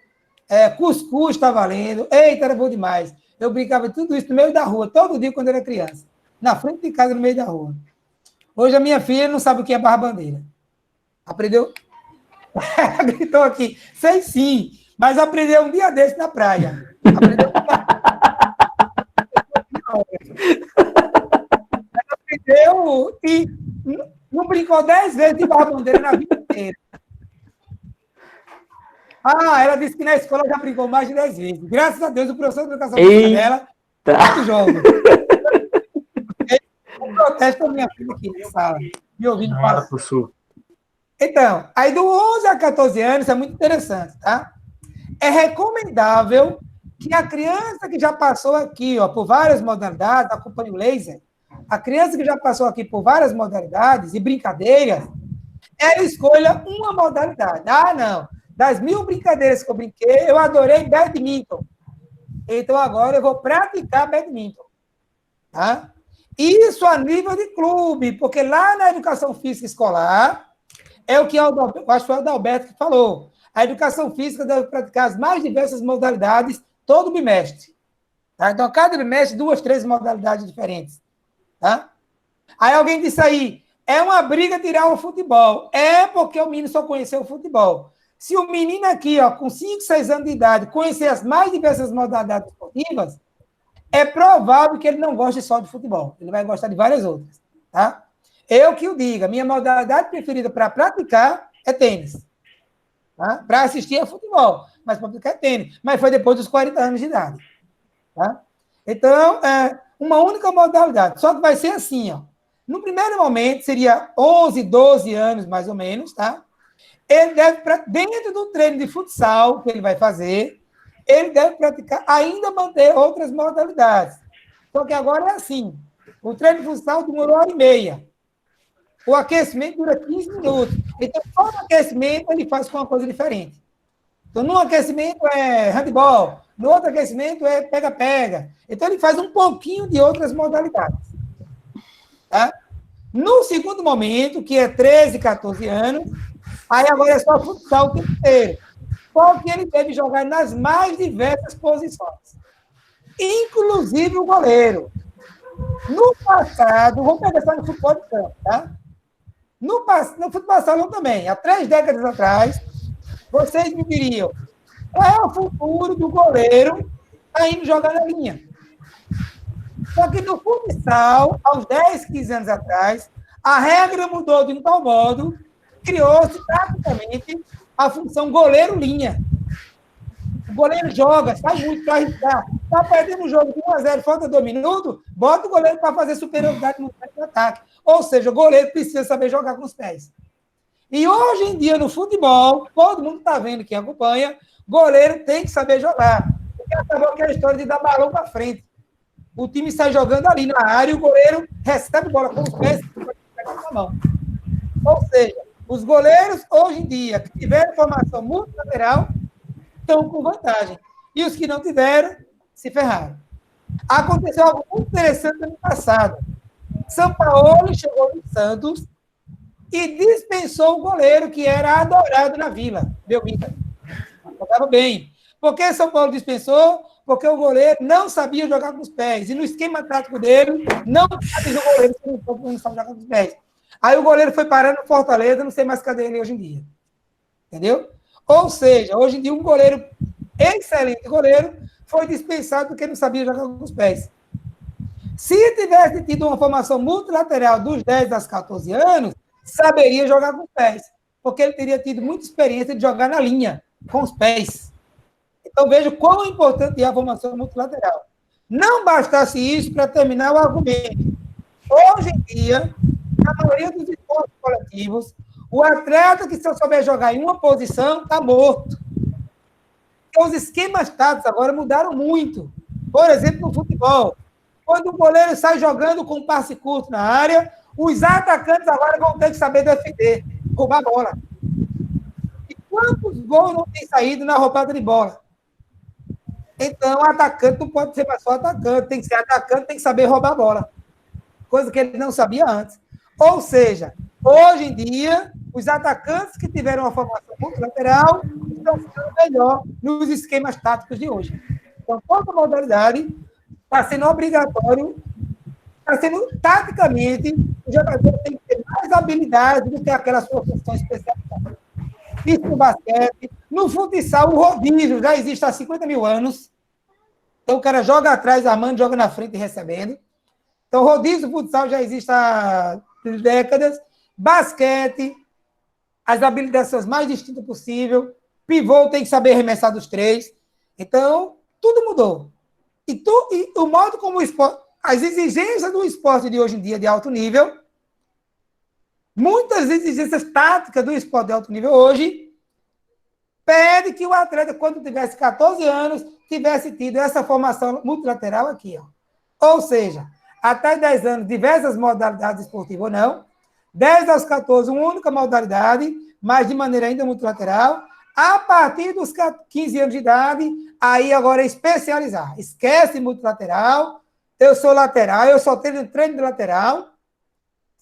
cuscuz está valendo, eita, era bom demais. Eu brincava tudo isso no meio da rua, todo dia quando eu era criança. Na frente de casa, no meio da rua. Hoje a minha filha não sabe o que é barra-bandeira. Aprendeu? Ela gritou aqui, sei sim, mas aprendeu um dia desse na praia. Aprendeu e não brincou 10 vezes de barra-bandeira na vida inteira. Ela disse que na escola já brincou mais de 10 vezes. Graças a Deus, o professor de educação física dela, muito jovem. Eu protesto a minha filha aqui na sala, me ouvindo falar. Então, aí do 11 a 14 anos, isso é muito interessante, tá? É recomendável que a criança que já passou aqui, ó, por várias modalidades, acompanha o laser, a criança que já passou aqui por várias modalidades e brincadeiras, ela escolha uma modalidade. Não. Das 1000 brincadeiras que eu brinquei, eu adorei badminton. Então, agora eu vou praticar badminton. Tá? Isso a nível de clube, porque lá na educação física escolar, é o que eu acho que foi o Adalberto que falou. A educação física deve praticar as mais diversas modalidades todo bimestre. Tá? Então, cada bimestre, 2, 3 modalidades diferentes. Tá? Aí alguém disse aí, é uma briga tirar o futebol. É porque o menino só conheceu o futebol. Se o menino aqui, ó, com 5, 6 anos de idade, conhecer as mais diversas modalidades esportivas, é provável que ele não goste só de futebol. Ele vai gostar de várias outras, tá? Eu que o diga, minha modalidade preferida para praticar é tênis. Tá? Para assistir é futebol, mas para praticar é tênis. Mas foi depois dos 40 anos de idade. Tá? Então, é uma única modalidade. Só que vai ser assim, ó. No primeiro momento, seria 11, 12 anos, mais ou menos, tá? Ele deve, dentro do treino de futsal que ele vai fazer, ele deve praticar, ainda manter outras modalidades. Só que agora é assim, o treino de futsal demorou 1h30. O aquecimento dura 15 minutos. Então, todo aquecimento ele faz com uma coisa diferente. Então, num aquecimento é handball, no outro aquecimento é pega-pega. Então, ele faz um pouquinho de outras modalidades. Tá? No segundo momento, que é 13, 14 anos, aí agora é só futsal o tempo inteiro. Porque ele deve jogar nas mais diversas posições. Inclusive o goleiro. No passado, vamos pegar só no futebol de campo, tá? No futebol salão também, há 3 décadas atrás, vocês me diriam, qual é o futuro do goleiro tá indo jogar na linha? Só que no futsal, há uns 10, 15 anos atrás, a regra mudou de um tal modo, criou-se praticamente a função goleiro-linha. O goleiro joga, sai muito para arriscar. Está perdendo o jogo de 1-0, falta 2 minutos, bota o goleiro para fazer superioridade no ataque. Ou seja, o goleiro precisa saber jogar com os pés. E hoje em dia, no futebol, todo mundo está vendo, quem acompanha, goleiro tem que saber jogar. Porque acabou aquela história de dar balão para frente. O time sai jogando ali na área e o goleiro recebe bola com os pés e pega com a mão. Ou seja, os goleiros, hoje em dia, que tiveram formação multilateral, estão com vantagem. E os que não tiveram, se ferraram. Aconteceu algo muito interessante no ano passado. São Paulo chegou no Santos e dispensou o goleiro que era adorado na Vila, Belmita. Jogava bem. Por que São Paulo dispensou? Porque o goleiro não sabia jogar com os pés. E no esquema tático dele, não sabia o goleiro que não sabe jogar com os pés. Aí o goleiro foi parando no Fortaleza, não sei mais cadê ele hoje em dia. Entendeu? Ou seja, hoje em dia um goleiro, excelente goleiro, foi dispensado porque não sabia jogar com os pés. Se tivesse tido uma formação multilateral dos 10 aos 14 anos, saberia jogar com os pés, porque ele teria tido muita experiência de jogar na linha, com os pés. Então, veja quão importante é a formação multilateral. Não bastasse isso para terminar o argumento. Hoje em dia, na maioria dos esportes coletivos, o atleta que só souber jogar em uma posição está morto. Os esquemas táticos agora mudaram muito. Por exemplo, no futebol. Quando o goleiro sai jogando com um passe curto na área, os atacantes agora vão ter que saber defender, roubar a bola. E quantos gols não tem saído na roubada de bola? Então, o atacante não pode ser mais só atacante, tem que ser atacante, tem que saber roubar a bola. Coisa que ele não sabia antes. Ou seja, hoje em dia, os atacantes que tiveram uma formação multilateral estão ficando melhor nos esquemas táticos de hoje. Então, toda modalidade está sendo obrigatório, está sendo, taticamente, o jogador tem que ter mais habilidade do que aquela sua função especializada. Isso no basquete. No futsal, o rodízio já existe há 50 mil anos. Então, o cara joga atrás, armando, joga na frente e recebendo. Então, o rodízio do futsal já existe há décadas. Basquete, as habilidades são as mais distintas possível. Pivô tem que saber arremessar dos 3. Então, tudo mudou. E o modo como o esporte, as exigências do esporte de hoje em dia de alto nível, muitas exigências táticas do esporte de alto nível hoje, pede que o atleta, quando tivesse 14 anos, tivesse tido essa formação multilateral aqui. Ó. Ou seja, até 10 anos, diversas modalidades esportivas ou não, 10 aos 14, uma única modalidade, mas de maneira ainda multilateral. A partir dos 15 anos de idade, aí agora é especializar. Esquece multilateral, eu sou lateral, eu só tenho treino de lateral.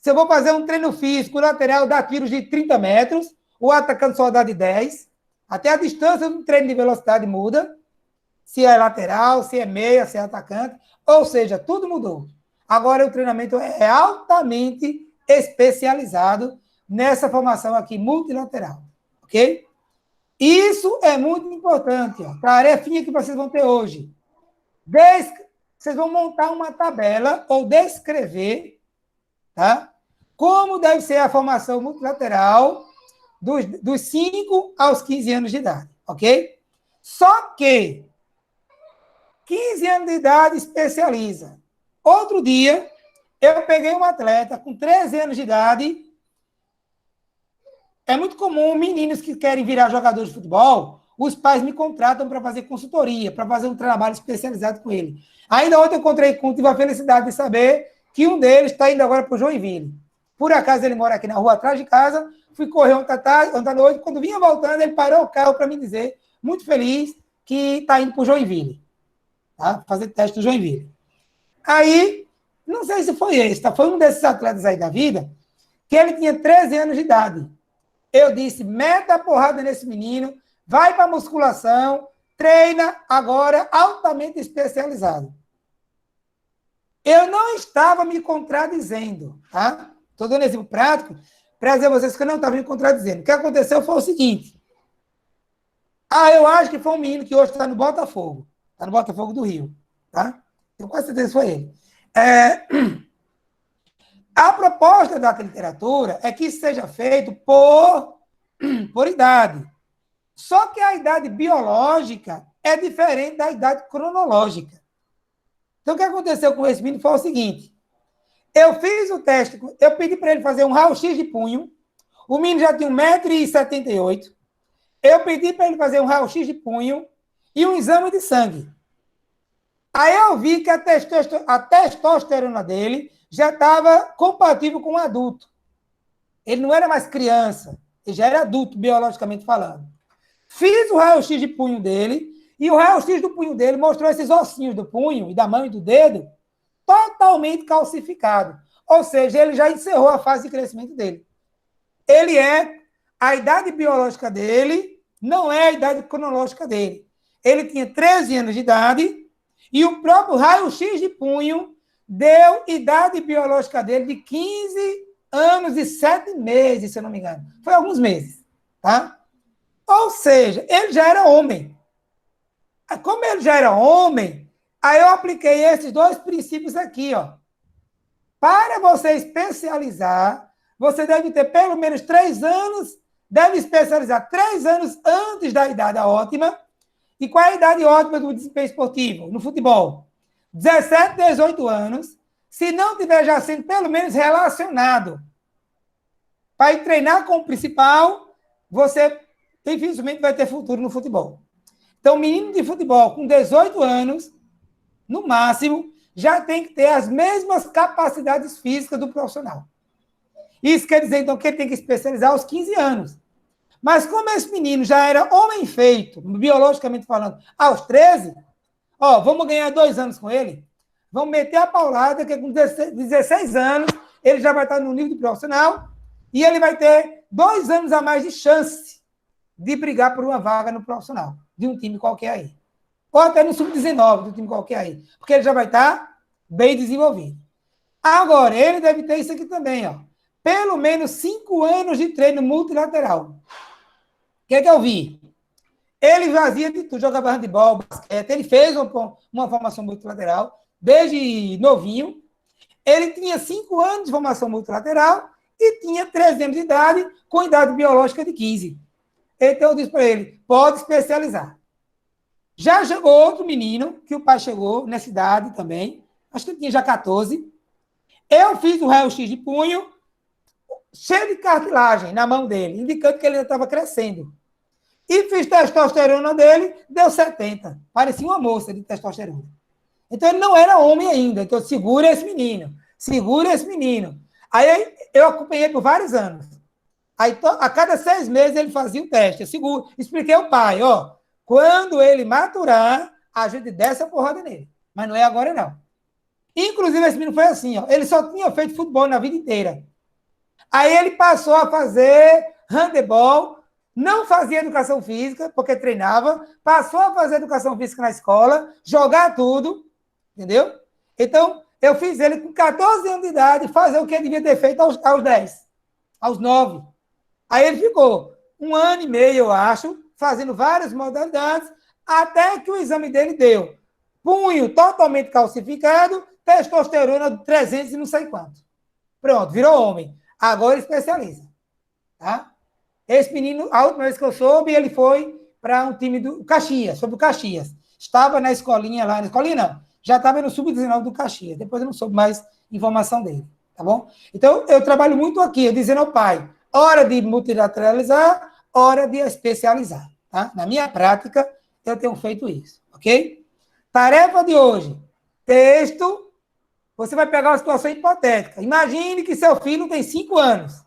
Se eu vou fazer um treino físico, o lateral dá tiros de 30 metros, o atacante só dá de 10. Até a distância do treino de velocidade muda. Se é lateral, se é meia, se é atacante. Ou seja, tudo mudou. Agora, o treinamento é altamente especializado nessa formação aqui multilateral, ok? Isso é muito importante, ó, tarefinha que vocês vão ter hoje. Vocês vão montar uma tabela ou descrever, tá? Como deve ser a formação multilateral dos 5 aos 15 anos de idade, ok? Só que 15 anos de idade especializa. Outro dia, eu peguei um atleta com 13 anos de idade. É muito comum meninos que querem virar jogadores de futebol, os pais me contratam para fazer consultoria, para fazer um trabalho especializado com ele. Ainda ontem eu encontrei com, tive a felicidade de saber que um deles está indo agora para o Joinville. Por acaso ele mora aqui na rua atrás de casa, fui correr ontem à noite, quando vinha voltando, ele parou o carro para me dizer, muito feliz, que está indo para o Joinville. Tá? Fazer teste no Joinville. Aí, não sei se foi esse, tá? Foi um desses atletas aí da vida, que ele tinha 13 anos de idade. Eu disse, meta a porrada nesse menino, vai para a musculação, treina agora altamente especializado. Eu não estava me contradizendo, tá? Estou dando exemplo prático para dizer a vocês que eu não estava me contradizendo. O que aconteceu foi o seguinte. Eu acho que foi um menino que hoje está no Botafogo. Está no Botafogo do Rio, tá? Tenho quase certeza que foi ele. A proposta da literatura é que isso seja feito por idade. Só que a idade biológica é diferente da idade cronológica. Então, o que aconteceu com esse menino foi o seguinte. Eu fiz o teste, eu pedi para ele fazer um raio-x de punho. O menino já tinha 1,78 m. Eu pedi para ele fazer um raio-x de punho e um exame de sangue. Aí eu vi que a testosterona dele já estava compatível com um adulto. Ele não era mais criança, ele já era adulto, biologicamente falando. Fiz o raio-x de punho dele, e o raio-x do punho dele mostrou esses ossinhos do punho, e da mão e do dedo, totalmente calcificados. Ou seja, ele já encerrou a fase de crescimento dele. A idade biológica dele não é a idade cronológica dele. Ele tinha 13 anos de idade, e o próprio raio-x de punho deu idade biológica dele de 15 anos e 7 meses, se eu não me engano. Foi alguns meses, tá? Ou seja, ele já era homem. Como ele já era homem, aí eu apliquei esses dois princípios aqui, ó. Para você especializar, você deve ter pelo menos 3 anos, deve especializar 3 anos antes da idade ótima. E qual é a idade ótima do desempenho esportivo? No futebol? 17, 18 anos. Se não tiver já sendo pelo menos relacionado para ir treinar com o principal, você dificilmente vai ter futuro no futebol. Então, menino de futebol com 18 anos, no máximo, já tem que ter as mesmas capacidades físicas do profissional. Isso quer dizer, então, que ele tem que especializar aos 15 anos. Mas como esse menino já era homem feito, biologicamente falando, aos 13, vamos ganhar 2 anos com ele, vamos meter a paulada, que com 16 anos ele já vai estar no nível de profissional e ele vai ter 2 anos a mais de chance de brigar por uma vaga no profissional, de um time qualquer aí. Ou até no sub-19, de um time qualquer aí. Porque ele já vai estar bem desenvolvido. Agora, ele deve ter isso aqui também, ó. Pelo menos 5 anos de treino multilateral. O que é que eu vi? Ele fazia de tudo, jogava handebol, basquete, ele fez uma formação multilateral desde novinho. Ele tinha 5 anos de formação multilateral e tinha 13 anos de idade, com idade biológica de 15. Então eu disse para ele, pode especializar. Já chegou outro menino, que o pai chegou nessa idade também, acho que ele tinha já 14. Eu fiz o raio-x de punho, cheio de cartilagem na mão dele, indicando que ele estava crescendo. E fiz testosterona dele, deu 70. Parecia uma moça de testosterona. Então, ele não era homem ainda. Então, segura esse menino. Segura esse menino. Aí, eu acompanhei por vários anos. Aí, a cada 6 meses, ele fazia o teste. Eu seguro. Expliquei ao pai, quando ele maturar, a gente desce a porrada nele. Mas não é agora, não. Inclusive, esse menino foi assim, ele só tinha feito futebol na vida inteira. Aí ele passou a fazer handebol, não fazia educação física, porque treinava, passou a fazer educação física na escola, jogar tudo, entendeu? Então, Eu fiz ele com 14 anos de idade fazer o que ele devia ter feito aos 10, aos 9. Aí ele ficou 1 ano e meio, eu acho, fazendo várias modalidades, até que o exame dele deu punho totalmente calcificado, testosterona de 300 e não sei quanto. Pronto, virou homem. Agora ele especializa. Tá? Esse menino, a última vez que eu soube, ele foi para um time do Caxias, sobre o Caxias. Estava na escolinha lá, na escolinha não, já estava no sub-19 do Caxias. Depois eu não soube mais informação dele, tá bom? Então, eu trabalho muito aqui, eu dizendo ao pai, hora de multilateralizar, hora de especializar, tá? Na minha prática, eu tenho feito isso, ok? Tarefa de hoje, texto, você vai pegar uma situação hipotética. Imagine que seu filho tem 5 anos.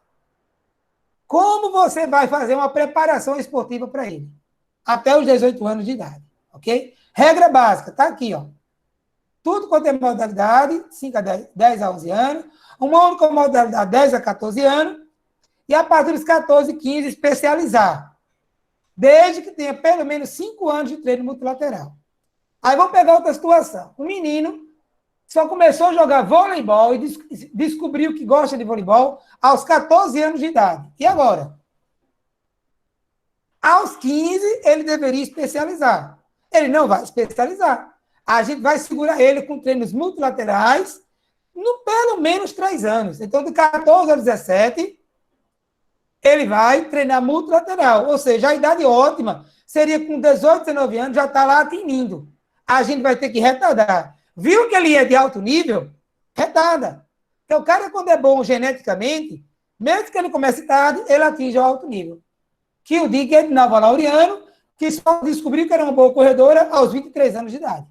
Como você vai fazer uma preparação esportiva para ele? Até os 18 anos de idade, ok? Regra básica, tá aqui, ó. Tudo quanto é modalidade, 5 a 10 a 11 anos, uma única modalidade, 10 a 14 anos, e a partir dos 14, 15, especializar. Desde que tenha pelo menos 5 anos de treino multilateral. Aí vamos pegar outra situação. O menino só começou a jogar voleibol e descobriu que gosta de voleibol aos 14 anos de idade. E agora? Aos 15, ele deveria especializar. Ele não vai especializar. A gente vai segurar ele com treinos multilaterais no pelo menos 3 anos. Então, de 14 a 17, ele vai treinar multilateral. Ou seja, a idade ótima seria com 18, 19 anos, já está lá tinindo. A gente vai ter que retardar. Viu que ele é de alto nível? Retarda. Porque o cara, quando é bom geneticamente, mesmo que ele comece tarde, ele atinge o alto nível. Que o diga é de Nova Laureano, que só descobriu que era uma boa corredora aos 23 anos de idade.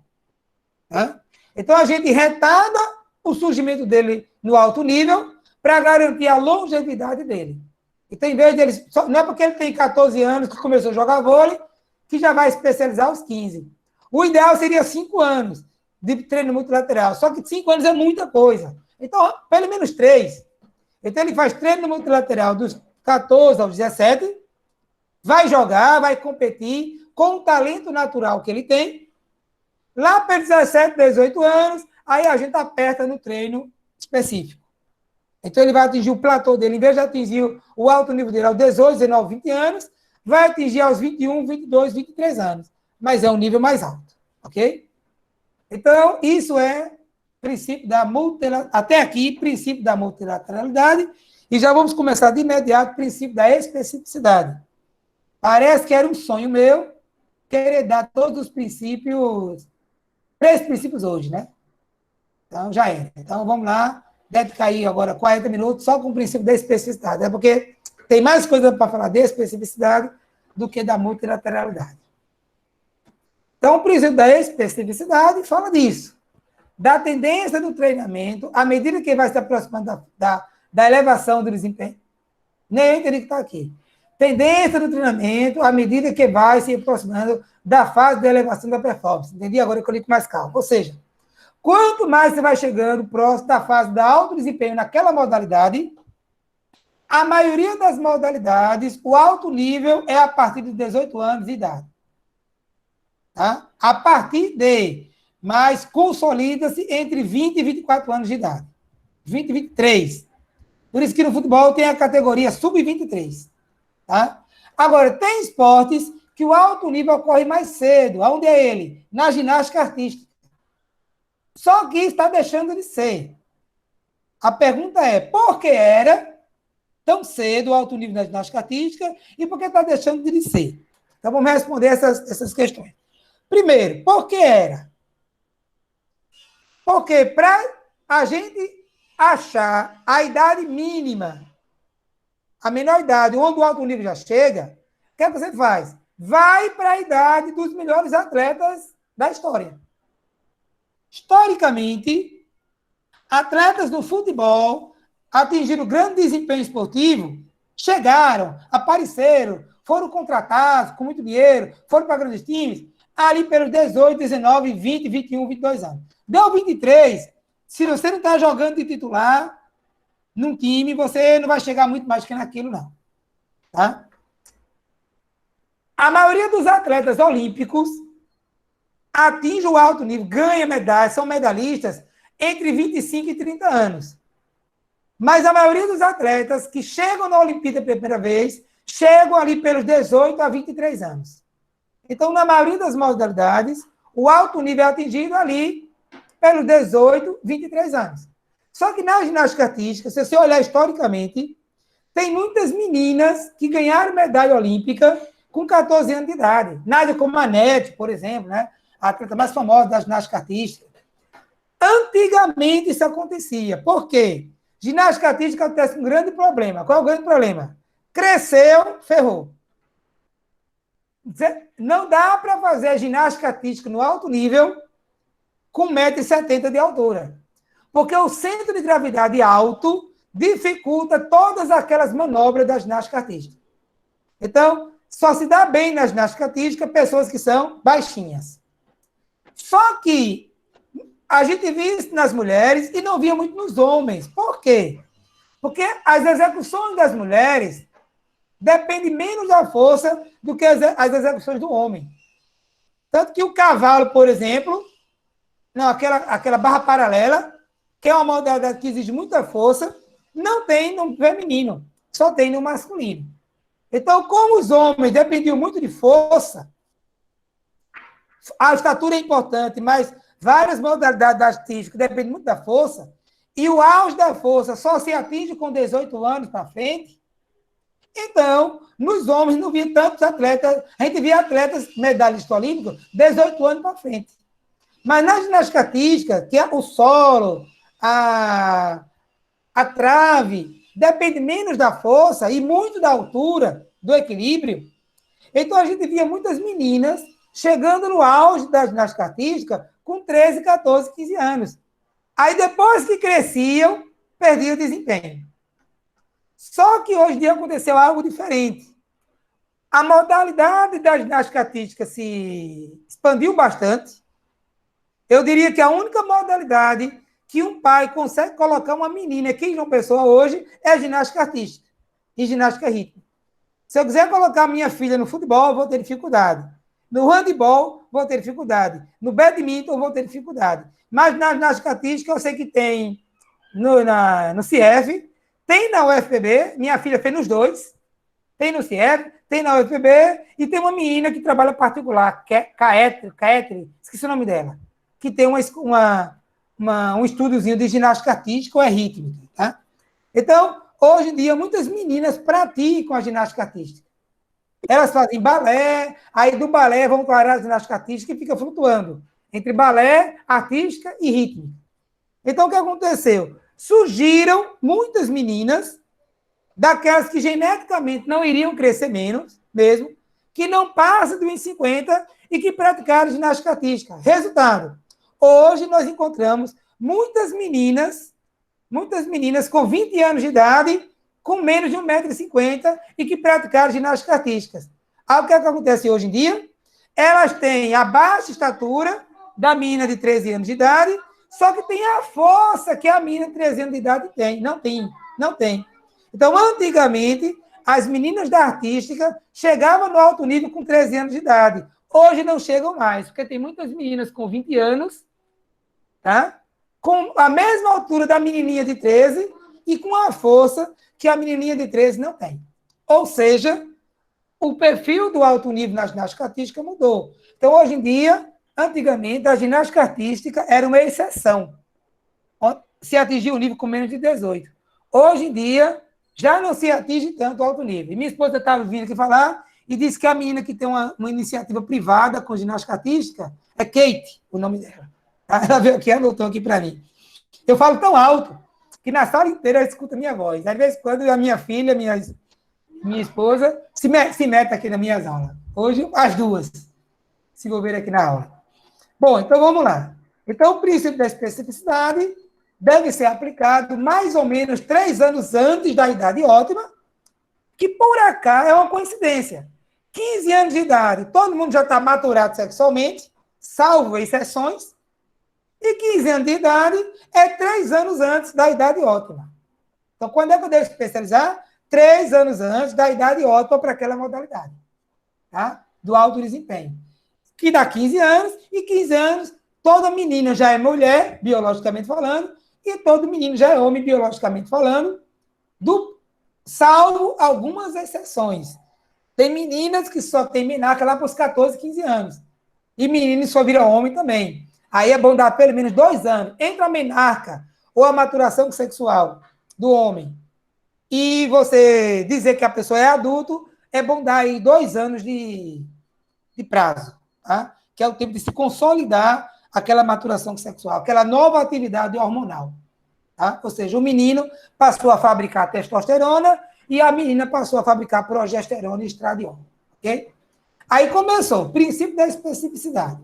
Tá? Então, a gente retarda o surgimento dele no alto nível para garantir a longevidade dele. Então, em vez dele... Não é porque ele tem 14 anos que começou a jogar vôlei, que já vai especializar aos 15. O ideal seria 5 anos de treino multilateral. Só que 5 anos é muita coisa. Então, pelo menos 3. Então, ele faz treino multilateral dos 14 aos 17, vai jogar, vai competir com o talento natural que ele tem. Lá para 17, 18 anos, aí a gente aperta no treino específico. Então, ele vai atingir o platô dele, em vez de atingir o alto nível dele aos 18, 19, 20 anos, vai atingir aos 21, 22, 23 anos. Mas é um nível mais alto, ok? Então, isso é princípio da multilateralidade. Até aqui, princípio da multilateralidade. E já vamos começar de imediato o princípio da especificidade. Parece que era um sonho meu querer dar todos os princípios, 3 princípios hoje, né? Então, já era. Então, vamos lá. Deve cair agora 40 minutos só com o princípio da especificidade. É porque tem mais coisa para falar de especificidade do que da multilateralidade. Então, o princípio da especificidade fala disso. Da tendência do treinamento, à medida que vai se aproximando da elevação do desempenho. Nem eu entendi que está aqui. Tendência do treinamento, à medida que vai se aproximando da fase de elevação da performance. Entendi? Agora que eu li com mais calma. Ou seja, quanto mais você vai chegando próximo da fase de alto desempenho naquela modalidade, a maioria das modalidades, o alto nível é a partir de 18 anos de idade. Tá? A partir de, mas consolida-se entre 20 e 24 anos de idade. 20 e 23. Por isso que no futebol tem a categoria sub-23. Tá? Agora, tem esportes que o alto nível ocorre mais cedo. Onde é ele? Na ginástica artística. Só que está deixando de ser. A pergunta é, por que era tão cedo o alto nível da ginástica artística e por que está deixando de ser? Então, vamos responder essas questões. Primeiro, por que era? Porque para a gente achar a idade mínima, a menor idade, onde o alto nível já chega, o que é que você faz? Vai para a idade dos melhores atletas da história. Historicamente, atletas do futebol atingiram grande desempenho esportivo, chegaram, apareceram, foram contratados com muito dinheiro, foram para grandes times, ali pelos 18, 19, 20, 21, 22 anos. Deu 23, se você não está jogando de titular num time, você não vai chegar muito mais que naquilo, não. Tá? A maioria dos atletas olímpicos atinge o alto nível, ganha medalhas, são medalhistas entre 25 e 30 anos. Mas a maioria dos atletas que chegam na Olimpíada pela primeira vez, chegam ali pelos 18 a 23 anos. Então, na maioria das modalidades, o alto nível é atingido ali pelos 18, 23 anos. Só que na ginástica artística, se você olhar historicamente, tem muitas meninas que ganharam medalha olímpica com 14 anos de idade. Nádia Comaneci, por exemplo, né? A atleta mais famosa da ginástica artística. Antigamente isso acontecia. Por quê? Ginástica artística acontece um grande problema. Qual é o grande problema? Cresceu, ferrou. Não dá para fazer ginástica artística no alto nível com 1,70 m de altura. Porque o centro de gravidade alto dificulta todas aquelas manobras da ginástica artística. Então, só se dá bem na ginástica artística pessoas que são baixinhas. Só que a gente via isso nas mulheres e não via muito nos homens. Por quê? Porque as execuções das mulheres dependem menos da força do que as execuções do homem. Tanto que o cavalo, por exemplo, não, aquela barra paralela, que é uma modalidade que exige muita força, não tem no feminino, só tem no masculino. Então, como os homens dependiam muito de força, a estatura é importante, mas várias modalidades artísticas dependem muito da força, e o auge da força só se atinge com 18 anos para frente. Então, nos homens não via tantos atletas, a gente via atletas medalhistas olímpicos 18 anos para frente. Mas na ginástica artística, que é o solo, a trave, depende menos da força e muito da altura, do equilíbrio. Então, a gente via muitas meninas chegando no auge da ginástica artística com 13, 14, 15 anos. Aí, depois que cresciam, perdiam o desempenho. Só que hoje em dia aconteceu algo diferente. A modalidade da ginástica artística se expandiu bastante. Eu diria que a única modalidade que um pai consegue colocar uma menina aqui em João Pessoa hoje é a ginástica artística e ginástica rítmica. Se eu quiser colocar minha filha no futebol, eu vou ter dificuldade. No handebol, vou ter dificuldade. No badminton, vou ter dificuldade. Mas na ginástica artística, eu sei que tem no CIEF, tem na UFPB, minha filha fez nos dois, tem no CIEF, tem na UFPB, e tem uma menina que trabalha particular, Caetri, esqueci o nome dela, que tem um estúdiozinho de ginástica artística ou é rítmica, tá? Então, hoje em dia, muitas meninas praticam a ginástica artística. Elas fazem balé, aí do balé vão para a ginástica artística e fica flutuando entre balé, artística e rítmica. Então, o que aconteceu? Surgiram muitas meninas, daquelas que geneticamente não iriam crescer menos, mesmo, que não passam do 1,50 e que praticaram ginástica artística. Resultado, hoje nós encontramos muitas meninas com 20 anos de idade, com menos de 1,50 m e que praticaram ginástica artística. Aí o que acontece hoje em dia? Elas têm a baixa estatura da menina de 13 anos de idade, só que tem a força que a menina de 13 anos de idade tem. Não tem. Então, antigamente, as meninas da artística chegavam no alto nível com 13 anos de idade. Hoje não chegam mais, porque tem muitas meninas com 20 anos, tá? Com a mesma altura da menininha de 13 e com a força que a menininha de 13 não tem. Ou seja, o perfil do alto nível na ginástica artística mudou. Então, hoje em dia, antigamente, a ginástica artística era uma exceção. Se atingia o nível com menos de 18. Hoje em dia, já não se atinge tanto o alto nível. E minha esposa estava vindo aqui falar e disse que a menina que tem uma iniciativa privada com ginástica artística é Kate, o nome dela. Ela veio aqui e anotou aqui para mim. Eu falo tão alto que na sala inteira ela escuta a minha voz. Às vezes, quando a minha filha, minha esposa, se mete aqui nas minhas aulas. Hoje, as duas se envolveram aqui na aula. Bom, então vamos lá. Então, o princípio da especificidade deve ser aplicado mais ou menos 3 anos antes da idade ótima, que por acaso é uma coincidência. 15 anos de idade, todo mundo já está maturado sexualmente, salvo exceções, e 15 anos de idade é 3 anos antes da idade ótima. Então, quando é que eu devo especializar? 3 anos antes da idade ótima para aquela modalidade, tá? Do alto desempenho. Que dá 15 anos, e 15 anos, toda menina já é mulher, biologicamente falando, e todo menino já é homem, biologicamente falando, salvo algumas exceções. Tem meninas que só tem menarca lá para os 14, 15 anos. E meninos só viram homem também. Aí é bom dar pelo menos 2 anos entre a menarca ou a maturação sexual do homem e você dizer que a pessoa é adulto, é bom dar aí 2 anos de prazo, tá? Que é o tempo de se consolidar aquela maturação sexual, aquela nova atividade hormonal. Tá? Ou seja, o menino passou a fabricar testosterona e a menina passou a fabricar progesterona e estradiol. Ok? Aí começou o princípio da especificidade.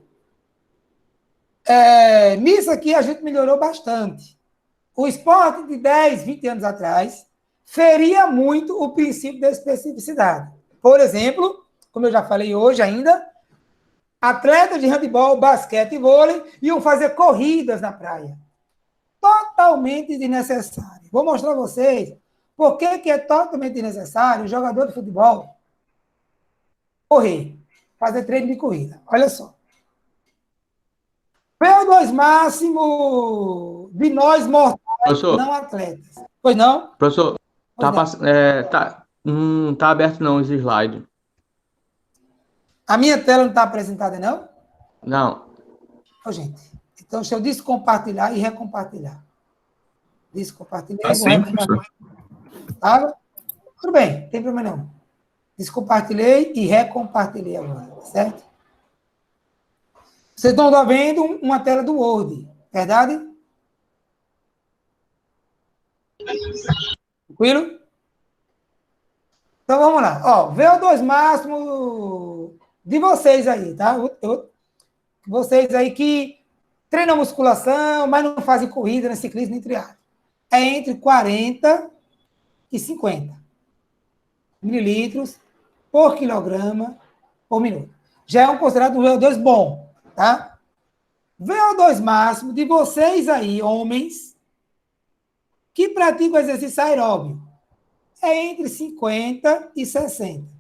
Nisso aqui a gente melhorou bastante. O esporte de 10, 20 anos atrás feria muito o princípio da especificidade. Por exemplo, como eu já falei hoje ainda, atletas de handebol, basquete e vôlei iam fazer corridas na praia. Totalmente desnecessário. Vou mostrar a vocês por que é totalmente desnecessário o jogador de futebol correr, fazer treino de corrida. Olha só. VO2 máximo de nós mortais, Professor, não atletas. Pois não? professor, Pois não. tá aberto não os slides. A minha tela não está apresentada, não? Não. Ô, gente, então deixa eu descompartilhar e recompartilhar. Descompartilhei e vou Assim, recompartilhar. Tá? Tudo bem, não tem problema não. Descompartilhei e recompartilhei agora, certo? Vocês estão vendo uma tela do Word, verdade? Tranquilo? Então vamos lá. Ó, VO2 máximo de vocês aí, tá? Vocês aí que treinam musculação, mas não fazem corrida, nem ciclismo, nem triatlo. É entre 40 e 50 mililitros por quilograma por minuto. Já é considerado um VO2 bom, tá? VO2 máximo de vocês aí, homens, que praticam exercício aeróbio, é entre 50 e 60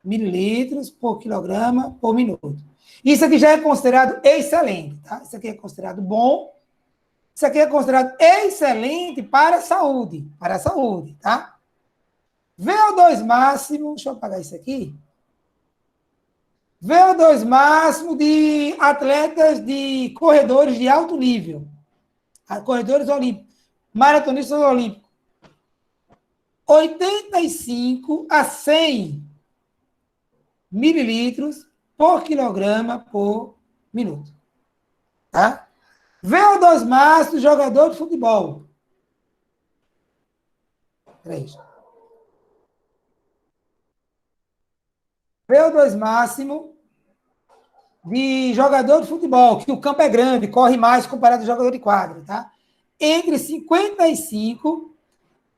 mililitros por quilograma por minuto. Isso aqui já é considerado excelente, tá? Isso aqui é considerado bom. Isso aqui é considerado excelente para a saúde, tá? VO2 máximo, deixa eu apagar isso aqui. VO2 máximo de atletas de corredores de alto nível. Corredores olímpicos, maratonistas olímpicos. 85 a 100 mililitros por quilograma por minuto. Tá? VO2 máximo do jogador de futebol. 3. VO2 máximo de jogador de futebol, que o campo é grande, corre mais comparado ao jogador de quadra, tá? Entre 55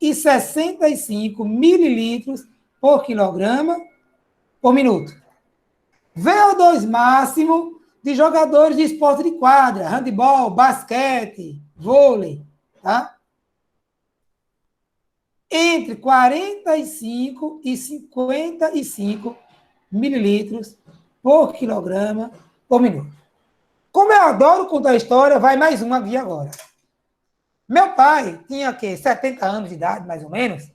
e 65 mililitros por quilograma por minuto. VO2 máximo de jogadores de esporte de quadra, handebol, basquete, vôlei, tá? Entre 45 e 55 mililitros por quilograma por minuto. Como eu adoro contar a história, vai mais uma aqui agora. Meu pai tinha, o quê? 70 anos de idade, mais ou menos,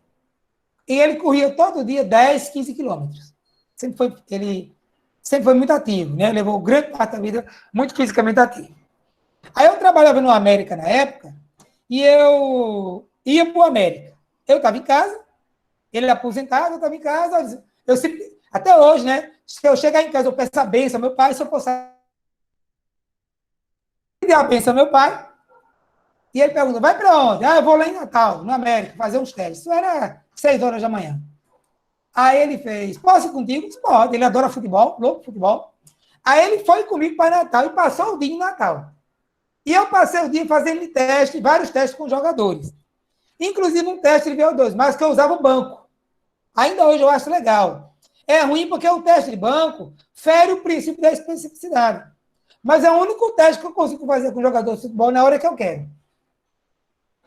e ele corria todo dia 10, 15 quilômetros. Ele sempre foi muito ativo, né? Levou grande parte da vida muito fisicamente ativo. Aí eu trabalhava no América na época, e eu ia para o América. Eu estava em casa, ele era aposentado, eu estava em casa, eu sempre, até hoje, né? Se eu chegar em casa, eu peço a benção ao meu pai, se eu posso pedir a benção ao meu pai, e ele pergunta, vai para onde? Ah, eu vou lá em Natal, no América, fazer uns testes. Isso era 6 horas da manhã. Aí ele fez, posso ir contigo? Eu disse, pode, ele adora futebol, louco futebol. Aí ele foi comigo para Natal e passou o dia em Natal. E eu passei o dia fazendo teste, vários testes com jogadores. Inclusive um teste de VO2, mas que eu usava o banco. Ainda hoje eu acho legal. É ruim porque o teste de banco fere o princípio da especificidade. Mas é o único teste que eu consigo fazer com jogador de futebol na hora que eu quero.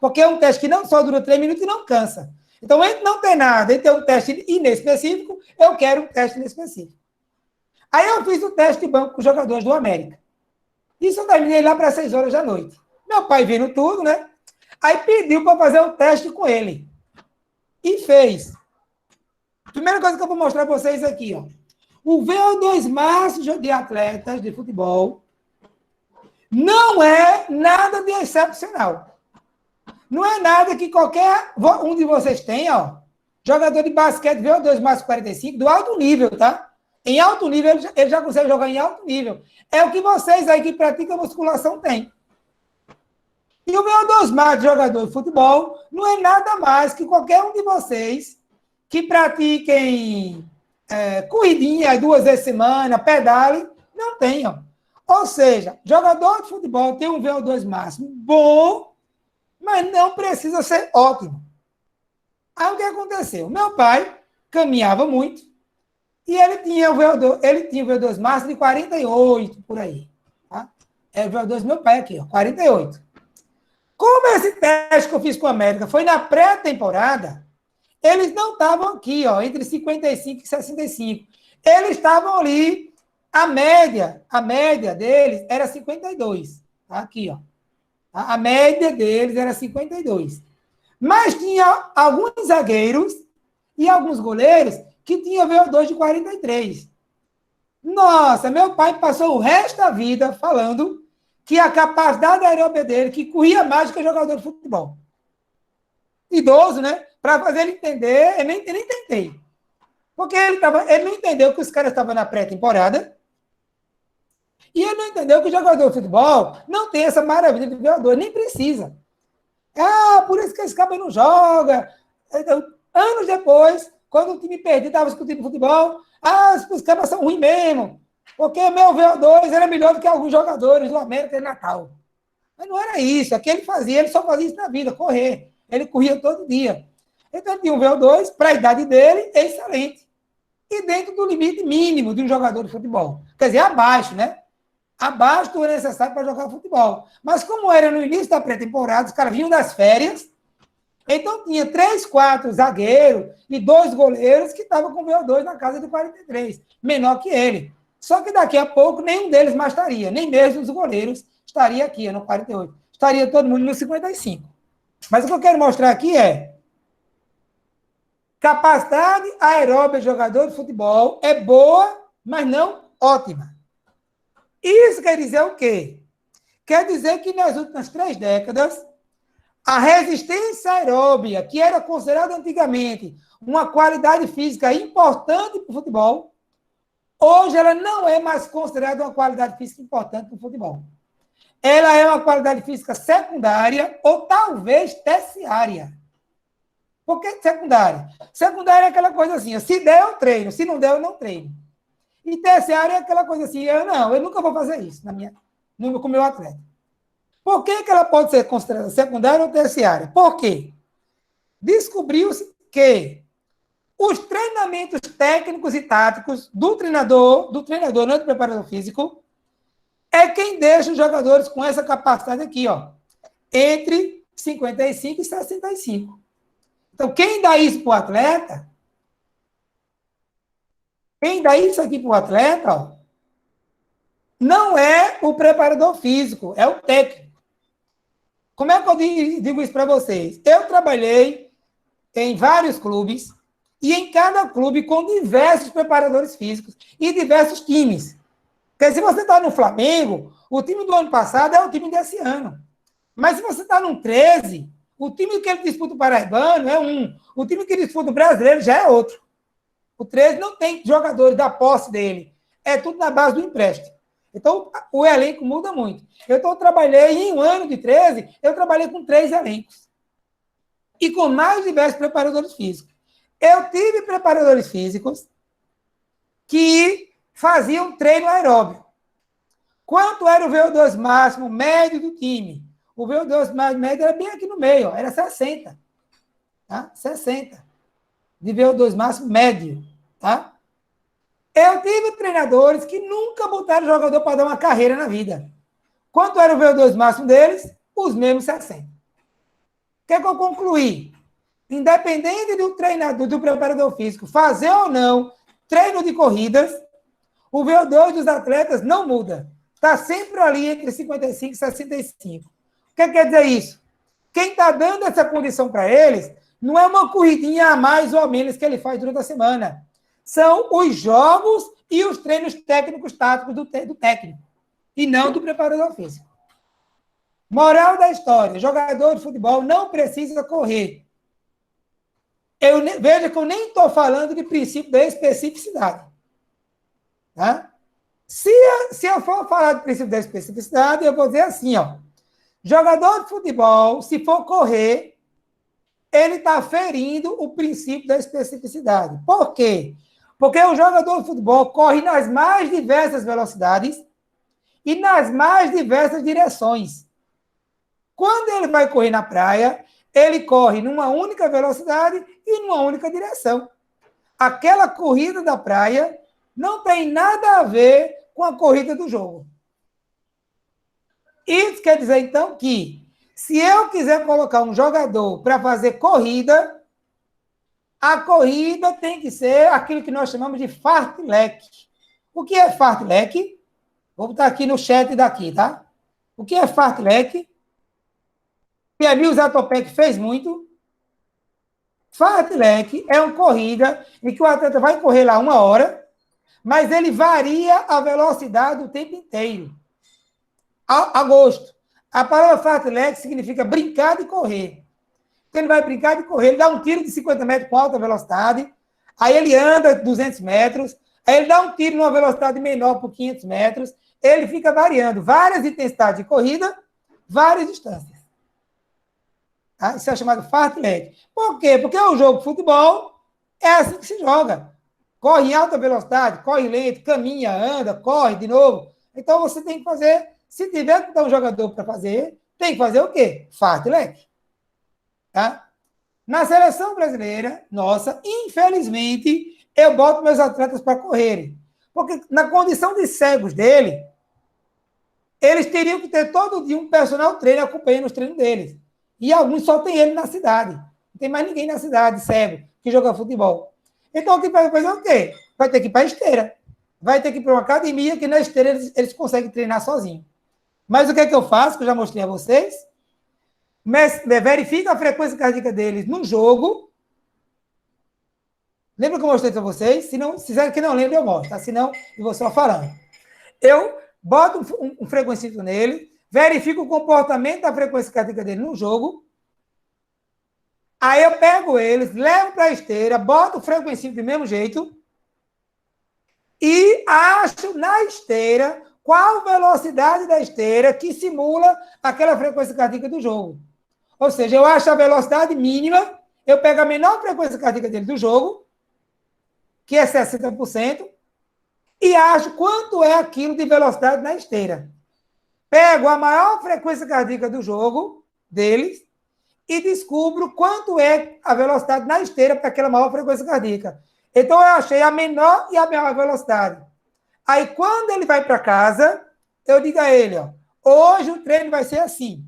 Porque é um teste que não só dura 3 minutos e não cansa. Então, entre não ter nada e ter um teste inespecífico, eu quero um teste inespecífico. Aí eu fiz o teste de banco com os jogadores do América. Isso eu terminei lá para 6 horas da noite. Meu pai vendo tudo, né? Aí pediu para fazer um teste com ele. E fez. Primeira coisa que eu vou mostrar para vocês aqui, ó. O VO2 máximo de atletas de futebol não é nada de excepcional. Não é nada que qualquer um de vocês tenha, ó. Jogador de basquete VO2 máximo 45, do alto nível, tá? Em alto nível, ele já consegue jogar em alto nível. É o que vocês aí que praticam musculação têm. E o VO2 máximo de jogador de futebol não é nada mais que qualquer um de vocês que pratiquem corridinha 2 vezes por semana, pedale, não tenham. Ou seja, jogador de futebol tem um VO2 máximo bom, mas não precisa ser ótimo. Aí o que aconteceu? Meu pai caminhava muito e ele tinha o VO2 máximo de 48, por aí. Tá? É o VO2 do meu pai aqui, ó, 48. Como esse teste que eu fiz com a América foi na pré-temporada, eles não estavam aqui, ó, entre 55 e 65. Eles estavam ali, a média deles era 52. Tá? Aqui, ó. A média deles era 52. Mas tinha alguns zagueiros e alguns goleiros que tinham VO2 de 43. Nossa, meu pai passou o resto da vida falando que a capacidade aeróbica dele, que corria mais que o jogador de futebol. Idoso, né? Para fazer ele entender, eu nem tentei. Porque ele não entendeu que os caras estavam na pré-temporada e ele não entendeu que o jogador de futebol não tem essa maravilha de VO2, nem precisa. Por isso que esse cara não joga. Então, anos depois, quando o time perdido estava discutindo futebol, os caras são ruins mesmo, porque o meu VO2 era melhor do que alguns jogadores do América e Natal. Mas não era isso. O que ele só fazia isso na vida, correr. Ele corria todo dia. Então, ele tinha um VO2, para a idade dele, excelente. E dentro do limite mínimo de um jogador de futebol. Quer dizer, abaixo, né? Abaixo do necessário para jogar futebol. Mas como era no início da pré-temporada, os caras vinham das férias, então tinha 3, 4 zagueiros e 2 goleiros que estavam com VO2 na casa de 43, menor que ele. Só que daqui a pouco nenhum deles mais estaria, nem mesmo os goleiros estaria aqui, no 48. Estaria todo mundo no 55. Mas o que eu quero mostrar aqui é capacidade aeróbica de jogador de futebol é boa, mas não ótima. Isso quer dizer o quê? Quer dizer que nas últimas 3 décadas, a resistência aeróbica, que era considerada antigamente uma qualidade física importante para o futebol, hoje ela não é mais considerada uma qualidade física importante para o futebol. Ela é uma qualidade física secundária ou talvez terciária. Por que secundária? Secundária é aquela coisa assim, se der eu treino, se não der eu não treino. E terciária é aquela coisa assim, eu nunca vou fazer isso com o meu atleta. Por que ela pode ser considerada secundária ou terciária? Por quê? Descobriu-se que os treinamentos técnicos e táticos do treinador, não do preparador físico, é quem deixa os jogadores com essa capacidade aqui, ó, entre 55 e 65. Então, quem dá isso para o atleta, ó, não é o preparador físico, é o técnico. Como é que eu digo isso para vocês? Eu trabalhei em vários clubes e em cada clube com diversos preparadores físicos e diversos times. Porque se você está no Flamengo, o time do ano passado é o time desse ano. Mas se você está no 13, o time que ele disputa o Paraibano é um. O time que disputa o Brasileiro já é outro. O 13 não tem jogadores da posse dele. É tudo na base do empréstimo. Então, o elenco muda muito. Eu trabalhei em um ano de 13, eu trabalhei com 3 elencos. E com mais diversos preparadores físicos. Eu tive preparadores físicos que faziam treino aeróbio. Quanto era o VO2 máximo médio do time? O VO2 médio era bem aqui no meio, ó, era 60. Tá? 60. De VO2 máximo médio. Tá? Eu tive treinadores que nunca botaram jogador para dar uma carreira na vida. Quanto era o VO2 máximo deles? Os mesmos 60. O que é que eu concluí? Independente do treinador, do preparador físico, fazer ou não treino de corridas, o VO2 dos atletas não muda. está sempre ali entre 55 e 65. O que quer dizer isso? Quem está dando essa condição para eles não é uma corridinha a mais ou a menos que ele faz durante a semana. São os jogos e os treinos técnicos táticos do técnico, e não do preparador físico. Moral da história, jogador de futebol não precisa correr. Veja que eu nem estou falando de princípio da especificidade. Tá? Se eu for falar de princípio da especificidade, eu vou dizer assim, ó, jogador de futebol, se for correr, ele está ferindo o princípio da especificidade. Por quê? Porque o jogador de futebol corre nas mais diversas velocidades e nas mais diversas direções. Quando ele vai correr na praia, ele corre numa única velocidade e numa única direção. Aquela corrida da praia não tem nada a ver com a corrida do jogo. Isso quer dizer, então, que se eu quiser colocar um jogador para fazer corrida, a corrida tem que ser aquilo que nós chamamos de fartlek. O que é fartlek? Vou botar aqui no chat daqui, tá? O que é fartlek? Piamil Zatopek fez muito. Fartlek é uma corrida em que o atleta vai correr lá 1 hora, mas ele varia a velocidade o tempo inteiro. A gosto. A palavra fartlek significa brincar de correr. Então, ele vai brincar de correr, ele dá um tiro de 50 metros com alta velocidade, aí ele anda 200 metros, aí ele dá um tiro numa velocidade menor por 500 metros, ele fica variando várias intensidades de corrida, várias distâncias. Tá? Isso é chamado fartlek. Por quê? Porque o jogo de futebol é assim que se joga. Corre em alta velocidade, corre lento, caminha, anda, corre de novo. Então, você tem que fazer, se tiver que dar um jogador para fazer, tem que fazer o quê? Fartlek. Tá? Na seleção brasileira, nossa, infelizmente, eu boto meus atletas para correrem. Porque na condição de cegos dele, eles teriam que ter todo dia um personal trainer acompanhando os treinos deles. E alguns só tem ele na cidade. Não tem mais ninguém na cidade, cego, que joga futebol. Então, o que vai fazer o quê? Vai ter que ir para a esteira. Vai ter que ir para uma academia, que na esteira eles conseguem treinar sozinhos. Mas o que é que eu faço, que eu já mostrei a vocês? Verifica a frequência cardíaca deles no jogo. Lembra que eu mostrei para vocês? Se quiser que não lembre, eu mostro. Tá? Se não, eu vou só falando. Eu boto um frequencímetro nele, verifico o comportamento da frequência cardíaca dele no jogo. Aí eu pego eles, levo para a esteira, boto o frequencímetro do mesmo jeito e acho na esteira qual velocidade da esteira que simula aquela frequência cardíaca do jogo. Ou seja, eu acho a velocidade mínima, eu pego a menor frequência cardíaca dele do jogo, que é 60%, e acho quanto é aquilo de velocidade na esteira. Pego a maior frequência cardíaca do jogo, deles, e descubro quanto é a velocidade na esteira para aquela maior frequência cardíaca. Então, eu achei a menor e a maior velocidade. Aí, quando ele vai para casa, eu digo a ele, ó, hoje o treino vai ser assim.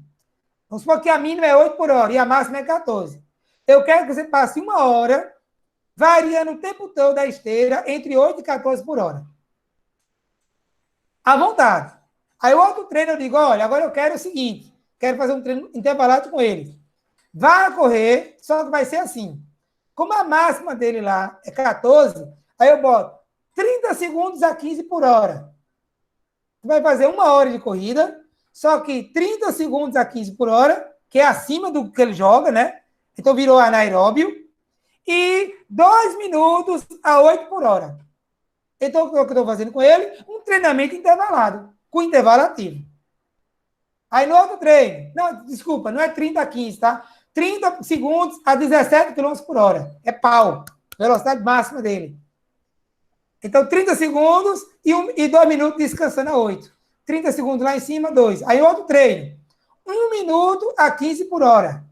Vamos supor que a mínima é 8 por hora e a máxima é 14. Eu quero que você passe 1 hora variando o tempo todo da esteira entre 8 e 14 por hora. À vontade. Aí, o outro treino eu digo, olha, agora eu quero o seguinte, quero fazer um treino intervalado com ele. Vai correr, só que vai ser assim. Como a máxima dele lá é 14, aí eu boto 30 segundos a 15 por hora. Vai fazer 1 hora de corrida, só que 30 segundos a 15 por hora, que é acima do que ele joga, né? Então virou anaeróbio. E 2 minutos a 8 por hora. Então, o que eu estou fazendo com ele? Um treinamento intervalado, com intervalo ativo. Aí no outro treino, não, desculpa, não é 30 a 15, tá? 30 segundos a 17 km por hora. É pau. Velocidade máxima dele. Então, 30 segundos e 2 minutos descansando a 8. 30 segundos lá em cima, 2. Aí outro treino. 1 minuto a 15 por hora.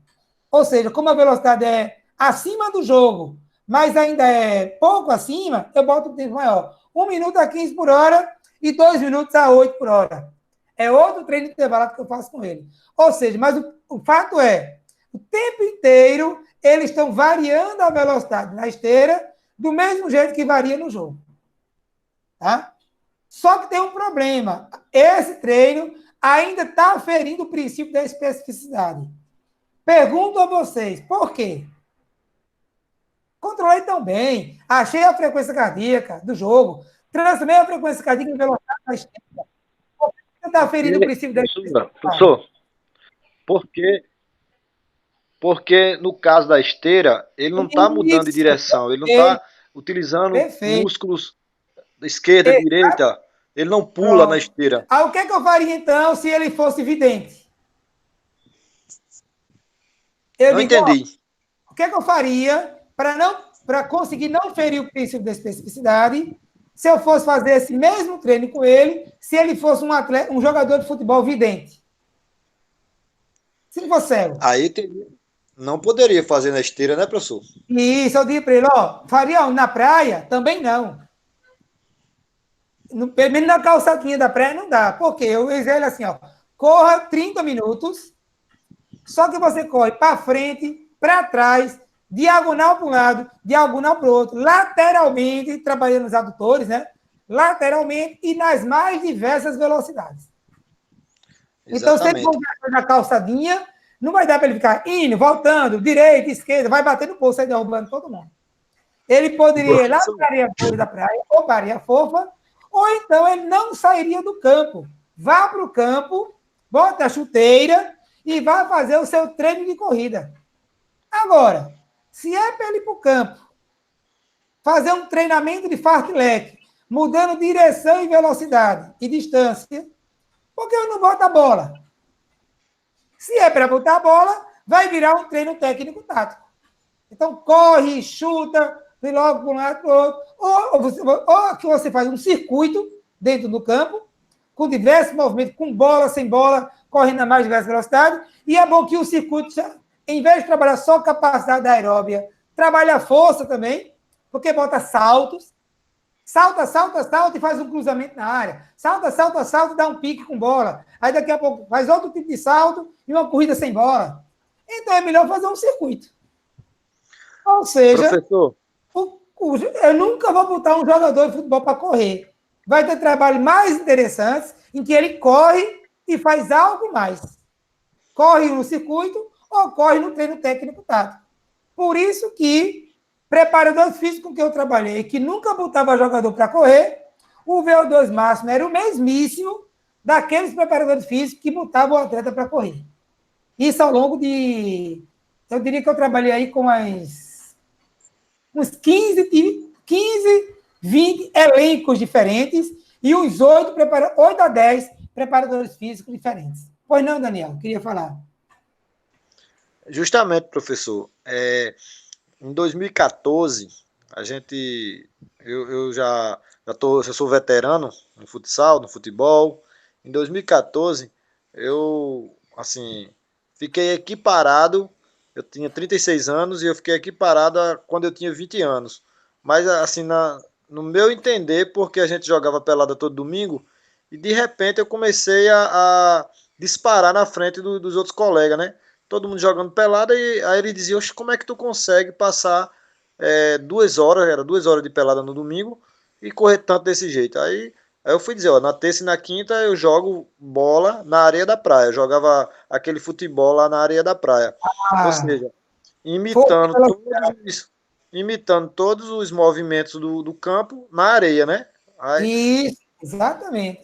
Ou seja, como a velocidade é acima do jogo, mas ainda é pouco acima, eu boto um tempo maior. 1 minuto a 15 por hora e 2 minutos a 8 por hora. É outro treino intervalado que eu faço com ele. Ou seja, mas o fato é, o tempo inteiro, eles estão variando a velocidade na esteira do mesmo jeito que varia no jogo. Tá? Só que tem um problema. Esse treino ainda está ferindo o princípio da especificidade. Pergunto a vocês, por quê? Controlei tão bem, achei a frequência cardíaca do jogo, transformei a frequência cardíaca em velocidade da esteira. Por que está ferindo o princípio da especificidade? Professor, porque no caso da esteira, ele não está mudando de direção, ele não está utilizando músculos da esquerda, direita, ele não pula na esteira. Aí o que eu faria então se ele fosse vidente? Não entendi. O que eu faria para conseguir não ferir o princípio da especificidade se eu fosse fazer esse mesmo treino com ele, se ele fosse um jogador de futebol vidente? Se ele fosse cego. Aí não poderia fazer na esteira, né, professor? Isso, eu digo para ele, faria na praia? Também não. Pelo menos na calçadinha da praia não dá. Por quê? Eu vejo ele assim, corra 30 minutos, só que você corre para frente, para trás, diagonal para um lado, diagonal para o outro, lateralmente, trabalhando os adutores, né? Lateralmente e nas mais diversas velocidades. Então, se ele for na calçadinha, não vai dar para ele ficar indo, voltando, direita, esquerda, vai bater no poço, aí derrubando todo mundo. Ele poderia ir lá para a areia da praia, ou para a areia fofa, ou então ele não sairia do campo. Vá para o campo, bota a chuteira e vá fazer o seu treino de corrida. Agora, se é para ele ir para o campo, fazer um treinamento de fartlek, mudando direção e velocidade e distância, por que eu não boto a bola? Se é para botar a bola, vai virar um treino técnico tático. Então, corre, chuta, vem logo para um lado para o outro. Ou que você faz um circuito dentro do campo, com diversos movimentos, com bola, sem bola, correndo a mais diversas velocidades. E é bom que o circuito, em vez de trabalhar só capacidade aeróbia, trabalha a força também, porque bota saltos. Salta, salta, salta e faz um cruzamento na área. Salta, salta, salta e dá um pique com bola. Aí daqui a pouco faz outro tipo de salto e uma corrida sem bola. Então é melhor fazer um circuito. Ou seja, professor, eu nunca vou botar um jogador de futebol para correr. Vai ter trabalhos mais interessantes em que ele corre e faz algo mais. Corre no circuito ou corre no treino técnico tático. Por isso que preparadores físicos com que eu trabalhei, que nunca botava jogador para correr, o VO2 máximo era o mesmíssimo daqueles preparadores físicos que botavam o atleta para correr. Isso ao longo de... Eu diria que eu trabalhei aí com uns 15, 20 elencos diferentes e uns 8 a 10 preparadores físicos diferentes. Pois não, Daniel? Queria falar. Justamente, professor. Em 2014, eu já sou veterano no futsal, no futebol. Em 2014, eu, assim, fiquei equiparado, eu tinha 36 anos e eu fiquei equiparado quando eu tinha 20 anos. Mas, assim, no meu entender, porque a gente jogava pelada todo domingo, e de repente eu comecei a disparar na frente dos outros colegas, né? Todo mundo jogando pelada, e aí ele dizia, oxe, como é que tu consegue passar 2 horas, era 2 horas de pelada no domingo, e correr tanto desse jeito? Aí eu fui dizer, na terça e na quinta eu jogo bola na areia da praia, eu jogava aquele futebol lá na areia da praia. Ou seja, imitando todos os movimentos do campo na areia, né? Isso, exatamente.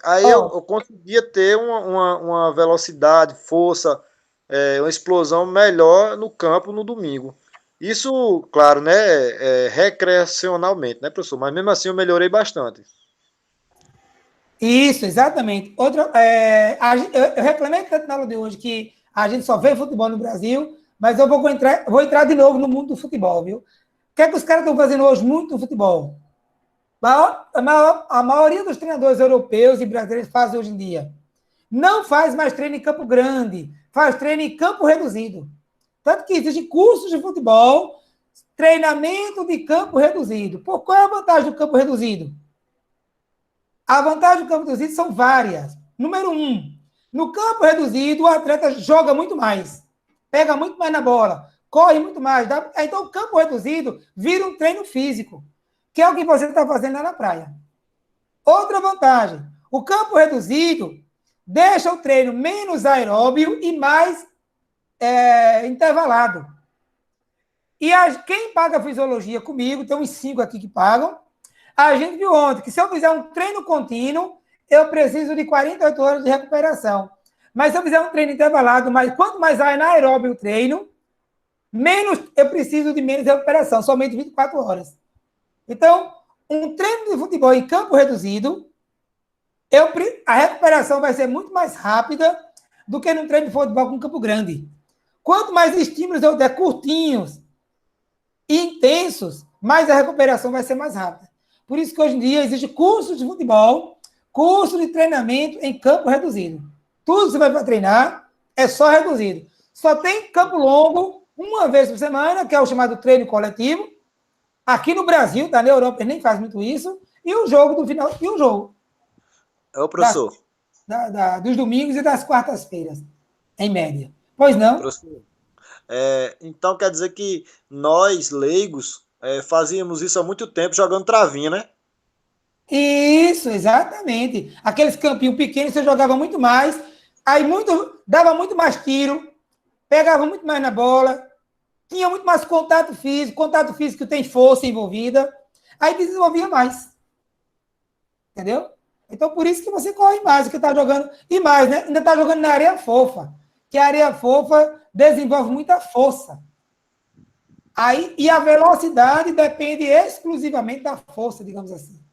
Aí eu conseguia ter uma velocidade, força, uma explosão melhor no campo no domingo. Isso, claro, né, recreacionalmente, né, professor? Mas mesmo assim eu melhorei bastante. Isso, exatamente. Eu reclamei tanto na aula de hoje que a gente só vê futebol no Brasil, mas eu vou entrar de novo no mundo do futebol, viu? O que é que os caras estão fazendo hoje muito no futebol? A maioria dos treinadores europeus e brasileiros fazem hoje em dia. Não faz mais treino em campo grande, faz treino em campo reduzido. Tanto que existem cursos de futebol, treinamento de campo reduzido. Qual é a vantagem do campo reduzido? A vantagem do campo reduzido são várias. Número 1, no campo reduzido, o atleta joga muito mais, pega muito mais na bola, corre muito mais. Então, o campo reduzido vira um treino físico, que é o que você está fazendo lá na praia. Outra vantagem, o campo reduzido deixa o treino menos aeróbio e mais intervalado. E quem paga fisiologia comigo, tem uns 5 aqui que pagam, a gente viu ontem que se eu fizer um treino contínuo, eu preciso de 48 horas de recuperação. Mas se eu fizer um treino intervalado, quanto mais anaeróbio o treino, menos eu preciso de menos recuperação, somente 24 horas. Então, um treino de futebol em campo reduzido, a recuperação vai ser muito mais rápida do que num treino de futebol com campo grande. Quanto mais estímulos eu der curtinhos e intensos, mais a recuperação vai ser mais rápida. Por isso que hoje em dia existe curso de futebol, curso de treinamento em campo reduzido. Tudo que você vai para treinar é só reduzido. Só tem campo longo uma vez por semana, que é o chamado treino coletivo. Aqui no Brasil, tá? Na Europa nem faz muito isso. E o jogo do final, e o jogo. É o professor. Dos domingos e das quartas-feiras, em média. Pois não? Professor. Então quer dizer que nós, leigos, fazíamos isso há muito tempo jogando travinha, né? Isso, exatamente. Aqueles campinhos pequenos, você jogava muito mais, aí dava muito mais tiro, pegava muito mais na bola, tinha muito mais contato físico tem força envolvida, aí desenvolvia mais. Entendeu? Então, por isso que você corre mais, que está jogando, e mais, né? Ainda está jogando na areia fofa, que a areia fofa desenvolve muita força. E a velocidade depende exclusivamente da força, digamos assim.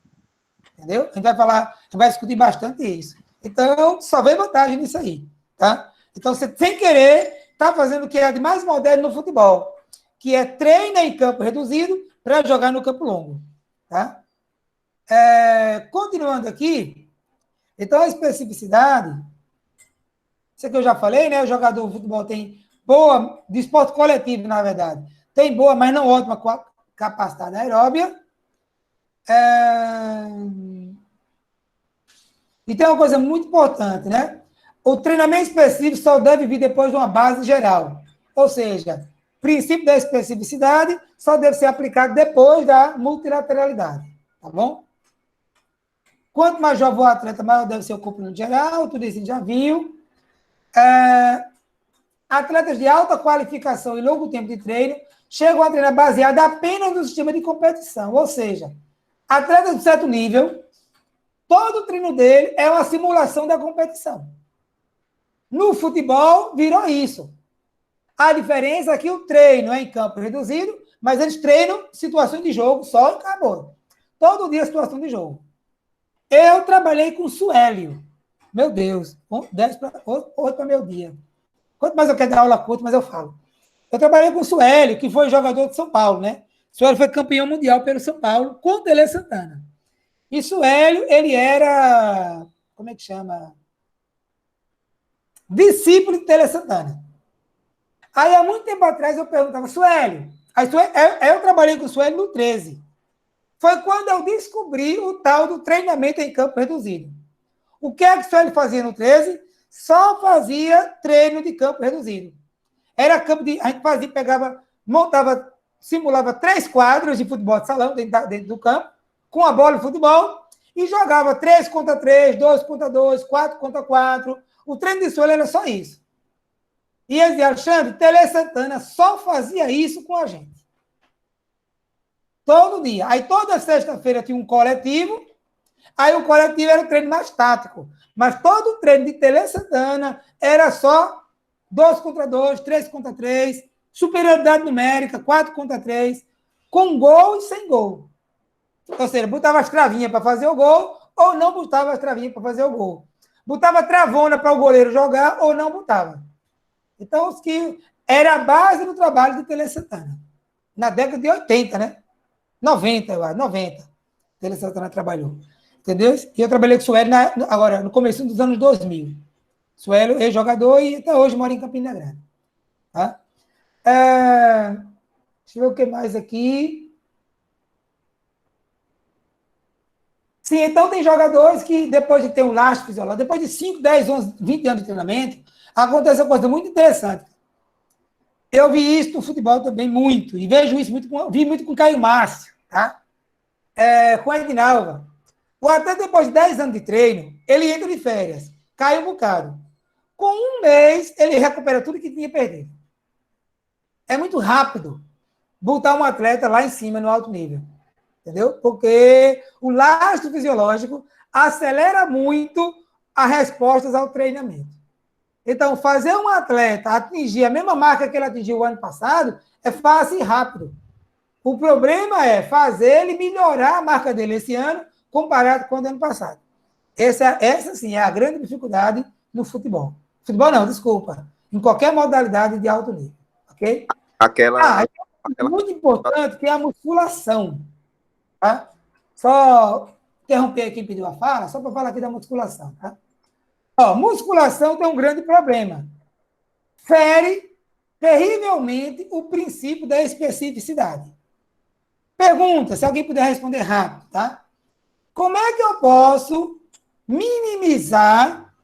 Entendeu? A gente vai discutir bastante isso. Então, só vem vantagem nisso aí, tá? Então, você, sem querer, está fazendo o que é de mais moderno no futebol, que é treina em campo reduzido para jogar no campo longo, tá? Continuando aqui, então a especificidade, isso aqui eu já falei, né? O jogador de futebol tem boa, de esporte coletivo, na verdade, tem boa, mas não ótima capacidade aeróbia. E tem uma coisa muito importante, né? O treinamento específico só deve vir depois de uma base geral. Ou seja, o princípio da especificidade só deve ser aplicado depois da multilateralidade. Tá bom? Quanto mais jovem o atleta, maior deve ser o comprimento geral, tudo isso a gente já viu. Atletas de alta qualificação e longo tempo de treino chegam a treinar baseado apenas no sistema de competição. Ou seja, atletas de certo nível, todo o treino dele é uma simulação da competição. No futebol, virou isso. A diferença é que o treino é em campo reduzido, mas eles treinam situações de jogo só e acabou. Todo dia situação de jogo. Eu trabalhei com o Suélio. Meu Deus, 8 para meu dia. Quanto mais eu quero dar aula curta, mas eu falo. Eu trabalhei com o Suélio, que foi jogador de São Paulo, né? O Suélio foi campeão mundial pelo São Paulo, com o Tele Santana. E Suélio, ele era, como é que chama? Discípulo de Tele Santana. Aí, há muito tempo atrás, eu perguntava, Suélio, eu trabalhei com o Suélio no 13. Foi quando eu descobri o tal do treinamento em campo reduzido. O que é que o Suélio fazia no 13? Só fazia treino de campo reduzido. Era campo de... A gente fazia, simulava 3 quadros de futebol de salão dentro do campo, com a bola de futebol, e jogava 3 contra 3, 2 contra 2, 4 contra 4. O treino de Suélio era só isso. E ele dizia, Alexandre, Tele Santana só fazia isso com a gente. Todo dia. Aí toda sexta-feira tinha um coletivo, aí o coletivo era o treino mais tático. Mas todo o treino de Tele Santana era só 2 contra 2, 3 contra 3, superioridade numérica, 4 contra 3, com gol e sem gol. Ou seja, botava as travinhas para fazer o gol, ou não botava as travinhas para fazer o gol. Botava travona para o goleiro jogar, ou não botava. Então, os que era a base do trabalho de Tele Santana. Na década de 80, né? 90, eu acho, 90. Tele Santana trabalhou. Entendeu? E eu trabalhei com o Suélio agora, no começo dos anos 2000. Suélio é jogador e até hoje mora em Campina Grande. Tá? Deixa eu ver o que mais aqui. Sim, então tem jogadores que, depois de ter um lastro fisiológico, depois de 5, 10, 11, 20 anos de treinamento, acontece uma coisa muito interessante. Eu vi isso no futebol também muito, e vejo isso vi muito com o Caio Márcio, tá? Com a Edinalva. ou até depois de 10 anos de treino, ele entra de férias, cai um bocado. Com um mês, ele recupera tudo que tinha perdido. É muito rápido botar um atleta lá em cima, no alto nível. Entendeu? Porque o lastro fisiológico acelera muito as respostas ao treinamento. Então, fazer um atleta atingir a mesma marca que ele atingiu o ano passado é fácil e rápido. O problema é fazer ele melhorar a marca dele esse ano comparado com o ano passado. Essa sim, é a grande dificuldade no futebol. Futebol não, desculpa. Em qualquer modalidade de alto nível. Ok? Muito importante que é a musculação. Tá? Só interromper quem pediu a fala, só para falar aqui da musculação. Tá? Ó, musculação tem um grande problema. Fere terrivelmente o princípio da especificidade. Pergunta, se alguém puder responder rápido, tá? Como é que eu posso minimizar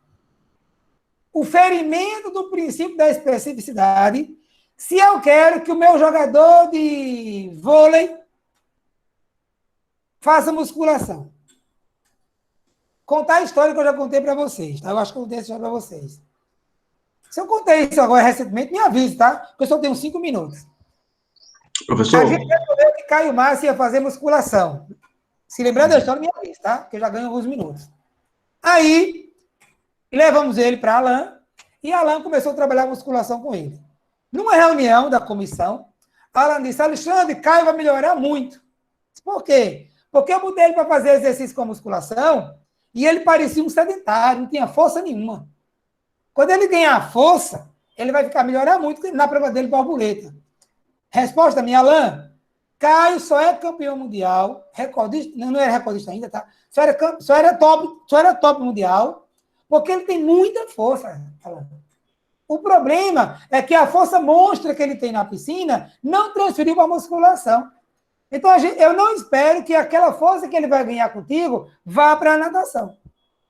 o ferimento do princípio da especificidade se eu quero que o meu jogador de vôlei faça musculação? Contar a história que eu já contei para vocês, tá? Eu acho que eu contei essa história para vocês. Se eu contei isso agora recentemente, me avise, tá? Porque eu só tenho 5 minutos. Professor? A gente resolveu que Caio Márcio ia fazer musculação. Se lembrando da história, me avise, tá? Porque eu já ganho alguns minutos. Aí, levamos ele para Alain, e Alain começou a trabalhar musculação com ele. Numa reunião da comissão, Alain disse: Alexandre, Caio vai melhorar muito. Por quê? Porque eu botei ele para fazer exercício com a musculação e ele parecia um sedentário, não tinha força nenhuma. Quando ele ganhar força, ele vai melhorar muito na prova dele borboleta. Resposta minha, Alain: Caio só é campeão mundial, recordista, não era recordista ainda, tá? Só era top mundial, porque ele tem muita força, Alain. O problema é que a força monstra que ele tem na piscina não transferiu para a musculação. Então, eu não espero que aquela força que ele vai ganhar contigo vá para a natação.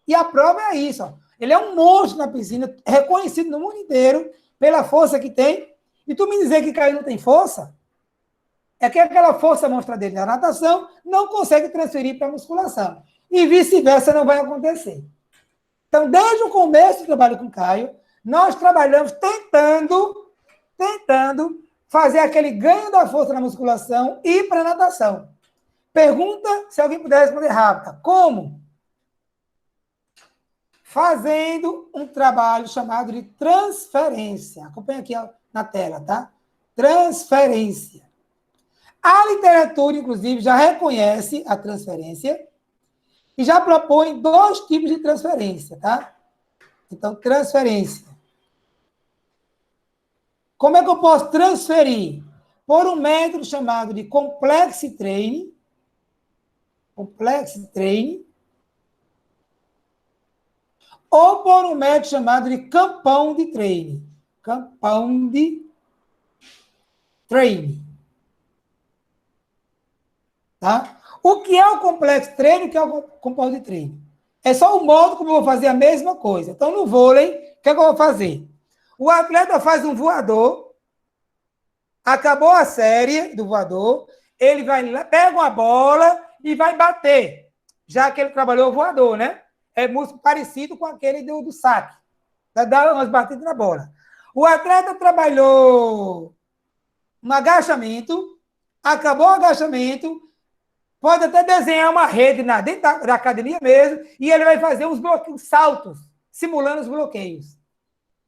E a prova é isso. Ó. Ele é um monstro na piscina, reconhecido no mundo inteiro pela força que tem. E tu me dizer que Caio não tem força, é que aquela força monstra dele na natação não consegue transferir para a musculação. E vice-versa não vai acontecer. Então, desde o começo do trabalho com Caio, nós trabalhamos tentando fazer aquele ganho da força na musculação e para a natação. Pergunta, se alguém puder responder rápido. Como? Fazendo um trabalho chamado de transferência. Acompanha aqui na tela, tá? Transferência. A literatura, inclusive, já reconhece a transferência e já propõe 2 tipos de transferência, tá? Então, transferência. Como é que eu posso transferir? Por um método chamado de Complex Training. Complex Training. Ou por um método chamado de Compound Training. Compound Training. Tá? O que é o Complex Training e o que é o Compound Training? É só o modo como eu vou fazer a mesma coisa. Então, no vôlei, o que é que eu vou fazer? O atleta faz um voador, acabou a série do voador, ele vai lá, pega uma bola e vai bater, já que ele trabalhou o voador, né? É músculo parecido com aquele do saque, vai dar umas batidas na bola. O atleta trabalhou um agachamento, acabou o agachamento, pode até desenhar uma rede dentro da academia mesmo, e ele vai fazer uns saltos, simulando os bloqueios.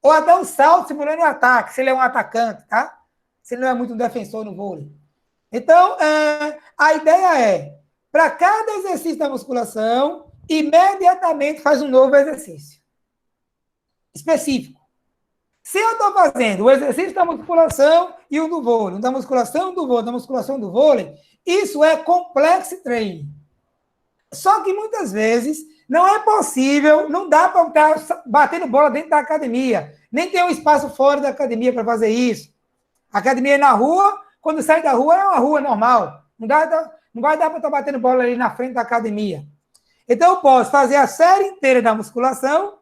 Ou até um salto simulando um ataque, se ele é um atacante, tá? Se ele não é muito um defensor no vôlei. Então, a ideia é, para cada exercício da musculação, imediatamente faz um novo exercício específico. Se eu estou fazendo o exercício da musculação e o do vôlei, da musculação do vôlei, da musculação do vôlei, isso é complex training. Só que muitas vezes não é possível, não dá para estar batendo bola dentro da academia. Nem tem um espaço fora da academia para fazer isso. A academia é na rua, quando sai da rua é uma rua normal. Não vai dar para estar batendo bola ali na frente da academia. Então eu posso fazer a série inteira da musculação,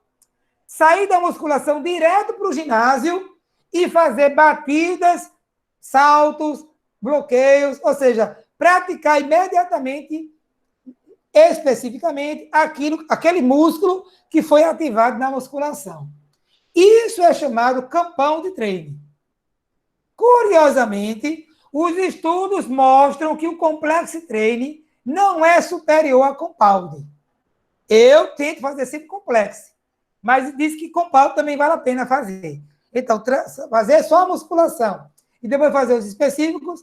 sair da musculação direto para o ginásio e fazer batidas, saltos, bloqueios, ou seja, praticar imediatamente especificamente aquele músculo que foi ativado na musculação. Isso é chamado campão de treino. Curiosamente, os estudos mostram que o complexo training não é superior a compound. Eu tento fazer sempre complexo, mas diz que compound também vale a pena fazer. Então, fazer só a musculação e depois fazer os específicos,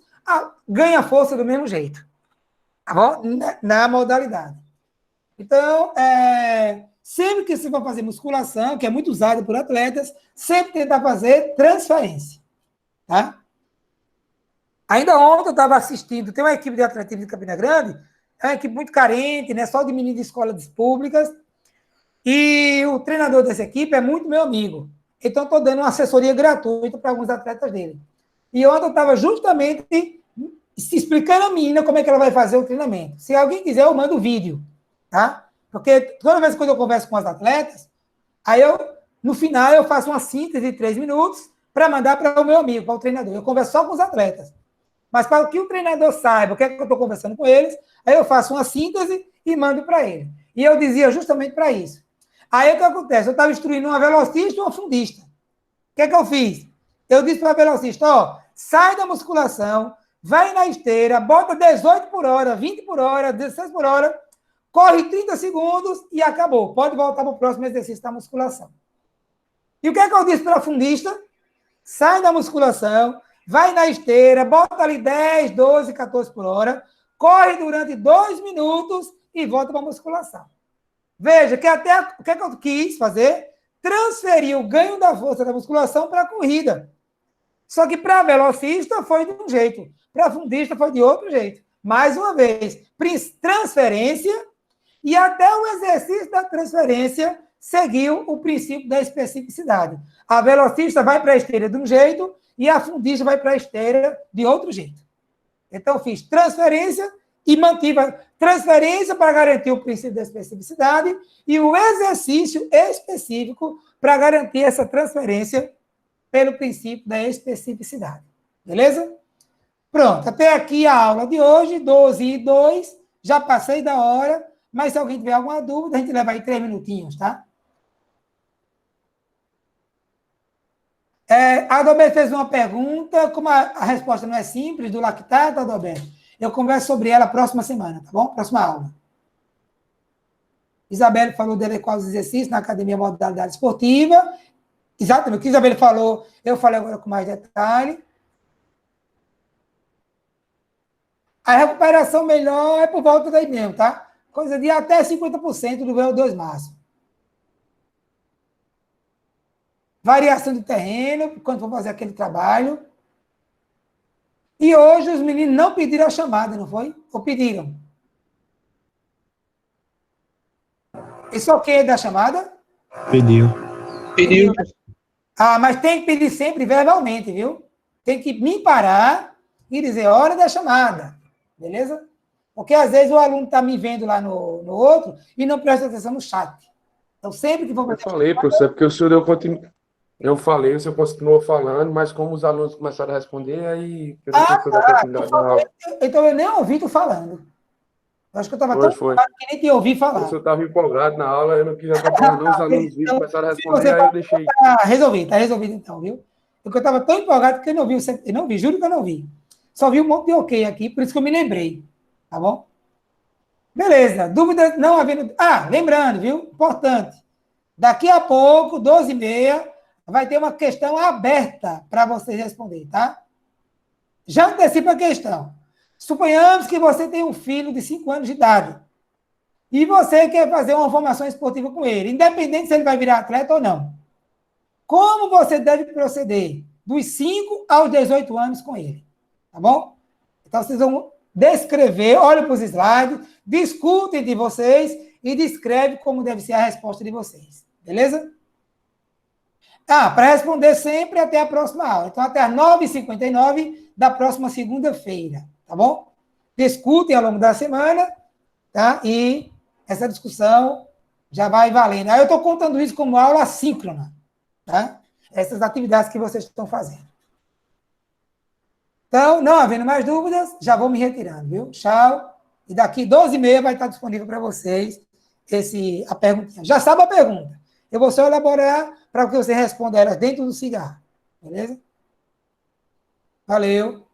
ganha força do mesmo jeito. Tá bom? Na modalidade. Então, sempre que você for fazer musculação, que é muito usado por atletas, sempre tentar fazer transferência. Tá? Ainda ontem eu estava assistindo, tem uma equipe de atletismo de Campina Grande, é uma equipe muito carente, né, só de meninos de escolas públicas, e o treinador dessa equipe é muito meu amigo. Então, estou dando uma assessoria gratuita para alguns atletas dele. E ontem eu estava justamente se explicando a menina como é que ela vai fazer o treinamento. Se alguém quiser, eu mando o vídeo, tá? Porque toda vez que eu converso com os atletas, aí no final, eu faço uma síntese de 3 minutos para mandar para o meu amigo, para o treinador. Eu converso só com os atletas. Mas para que o treinador saiba o que é que eu estou conversando com eles, aí eu faço uma síntese e mando para ele. E eu dizia justamente para isso. Aí o que acontece? Eu estava instruindo uma velocista e uma fundista. O que é que eu fiz? Eu disse para a velocista, ó, sai da musculação, vai na esteira, bota 18 por hora, 20 por hora, 16 por hora, corre 30 segundos e acabou. Pode voltar para o próximo exercício da musculação. E o que é que eu disse para a fundista? Sai da musculação, vai na esteira, bota ali 10, 12, 14 por hora, corre durante 2 minutos e volta para a musculação. Veja que até o que é que eu quis fazer? Transferir o ganho da força da musculação para a corrida. Só que para a velocista foi de um jeito, para a fundista foi de outro jeito. Mais uma vez, transferência e até o exercício da transferência seguiu o princípio da especificidade. A velocista vai para a esteira de um jeito e a fundista vai para a esteira de outro jeito. Então, fiz transferência e mantive a transferência para garantir o princípio da especificidade e o exercício específico para garantir essa transferência pelo princípio da especificidade. Beleza? Pronto, até aqui a aula de hoje, 12:02, já passei da hora, mas se alguém tiver alguma dúvida, a gente leva aí 3 minutinhos, tá? Adalberto fez uma pergunta, como a resposta não é simples, do lactato, Adalberto, eu converso sobre ela próxima semana, tá bom? Próxima aula. Isabelle falou de adequar os exercícios na academia modalidade esportiva. Exatamente, o que Isabelle falou, eu falei agora com mais detalhe. A recuperação melhor é por volta daí mesmo, tá? Coisa de até 50% do VO2 máximo. Variação de terreno, quando for fazer aquele trabalho. E hoje os meninos não pediram a chamada, não foi? Ou pediram? Isso ok da chamada? Pediu. Pediu. Mas tem que pedir sempre verbalmente, viu? Tem que me parar e dizer hora da chamada. Beleza? Porque às vezes o aluno está me vendo lá no outro e não presta atenção no chat. Então, sempre que for Eu falei, professor, porque o senhor eu falei, o senhor continuou falando, mas como os alunos começaram a responder, aí eu não consegui dar continuidade na aula. Então eu nem ouvi tu falando. Eu acho que eu estava tão empolgado que nem te ouvi falar. O senhor estava empolgado na aula, eu não quis atrapalhar, não, os alunos viram, começaram a responder, aí eu deixei. Tá resolvido então, viu? Porque eu estava tão empolgado que eu não vi, juro que eu não vi. Só vi um monte de ok aqui, por isso que eu me lembrei. Tá bom? Beleza, dúvidas não havendo. Lembrando, viu? Importante. Daqui a pouco, 12:30, vai ter uma questão aberta para vocês responder, tá? Já antecipa a questão. Suponhamos que você tem um filho de 5 anos de idade e você quer fazer uma formação esportiva com ele, independente se ele vai virar atleta ou não. Como você deve proceder dos 5 aos 18 anos com ele? Tá bom? Então, vocês vão descrever, olhem para os slides, discutem de vocês e descreve como deve ser a resposta de vocês. Beleza? Para responder sempre até a próxima aula. Então, até às 9h59 da próxima segunda-feira. Tá bom? Discutem ao longo da semana, tá? E essa discussão já vai valendo. Aí eu estou contando isso como aula assíncrona, tá? Essas atividades que vocês estão fazendo. Então, não havendo mais dúvidas, já vou me retirando, viu? Tchau. E daqui 12h30 vai estar disponível para vocês a perguntinha. Já sabe a pergunta. Eu vou só elaborar para que você responda ela dentro do cigarro. Beleza? Valeu.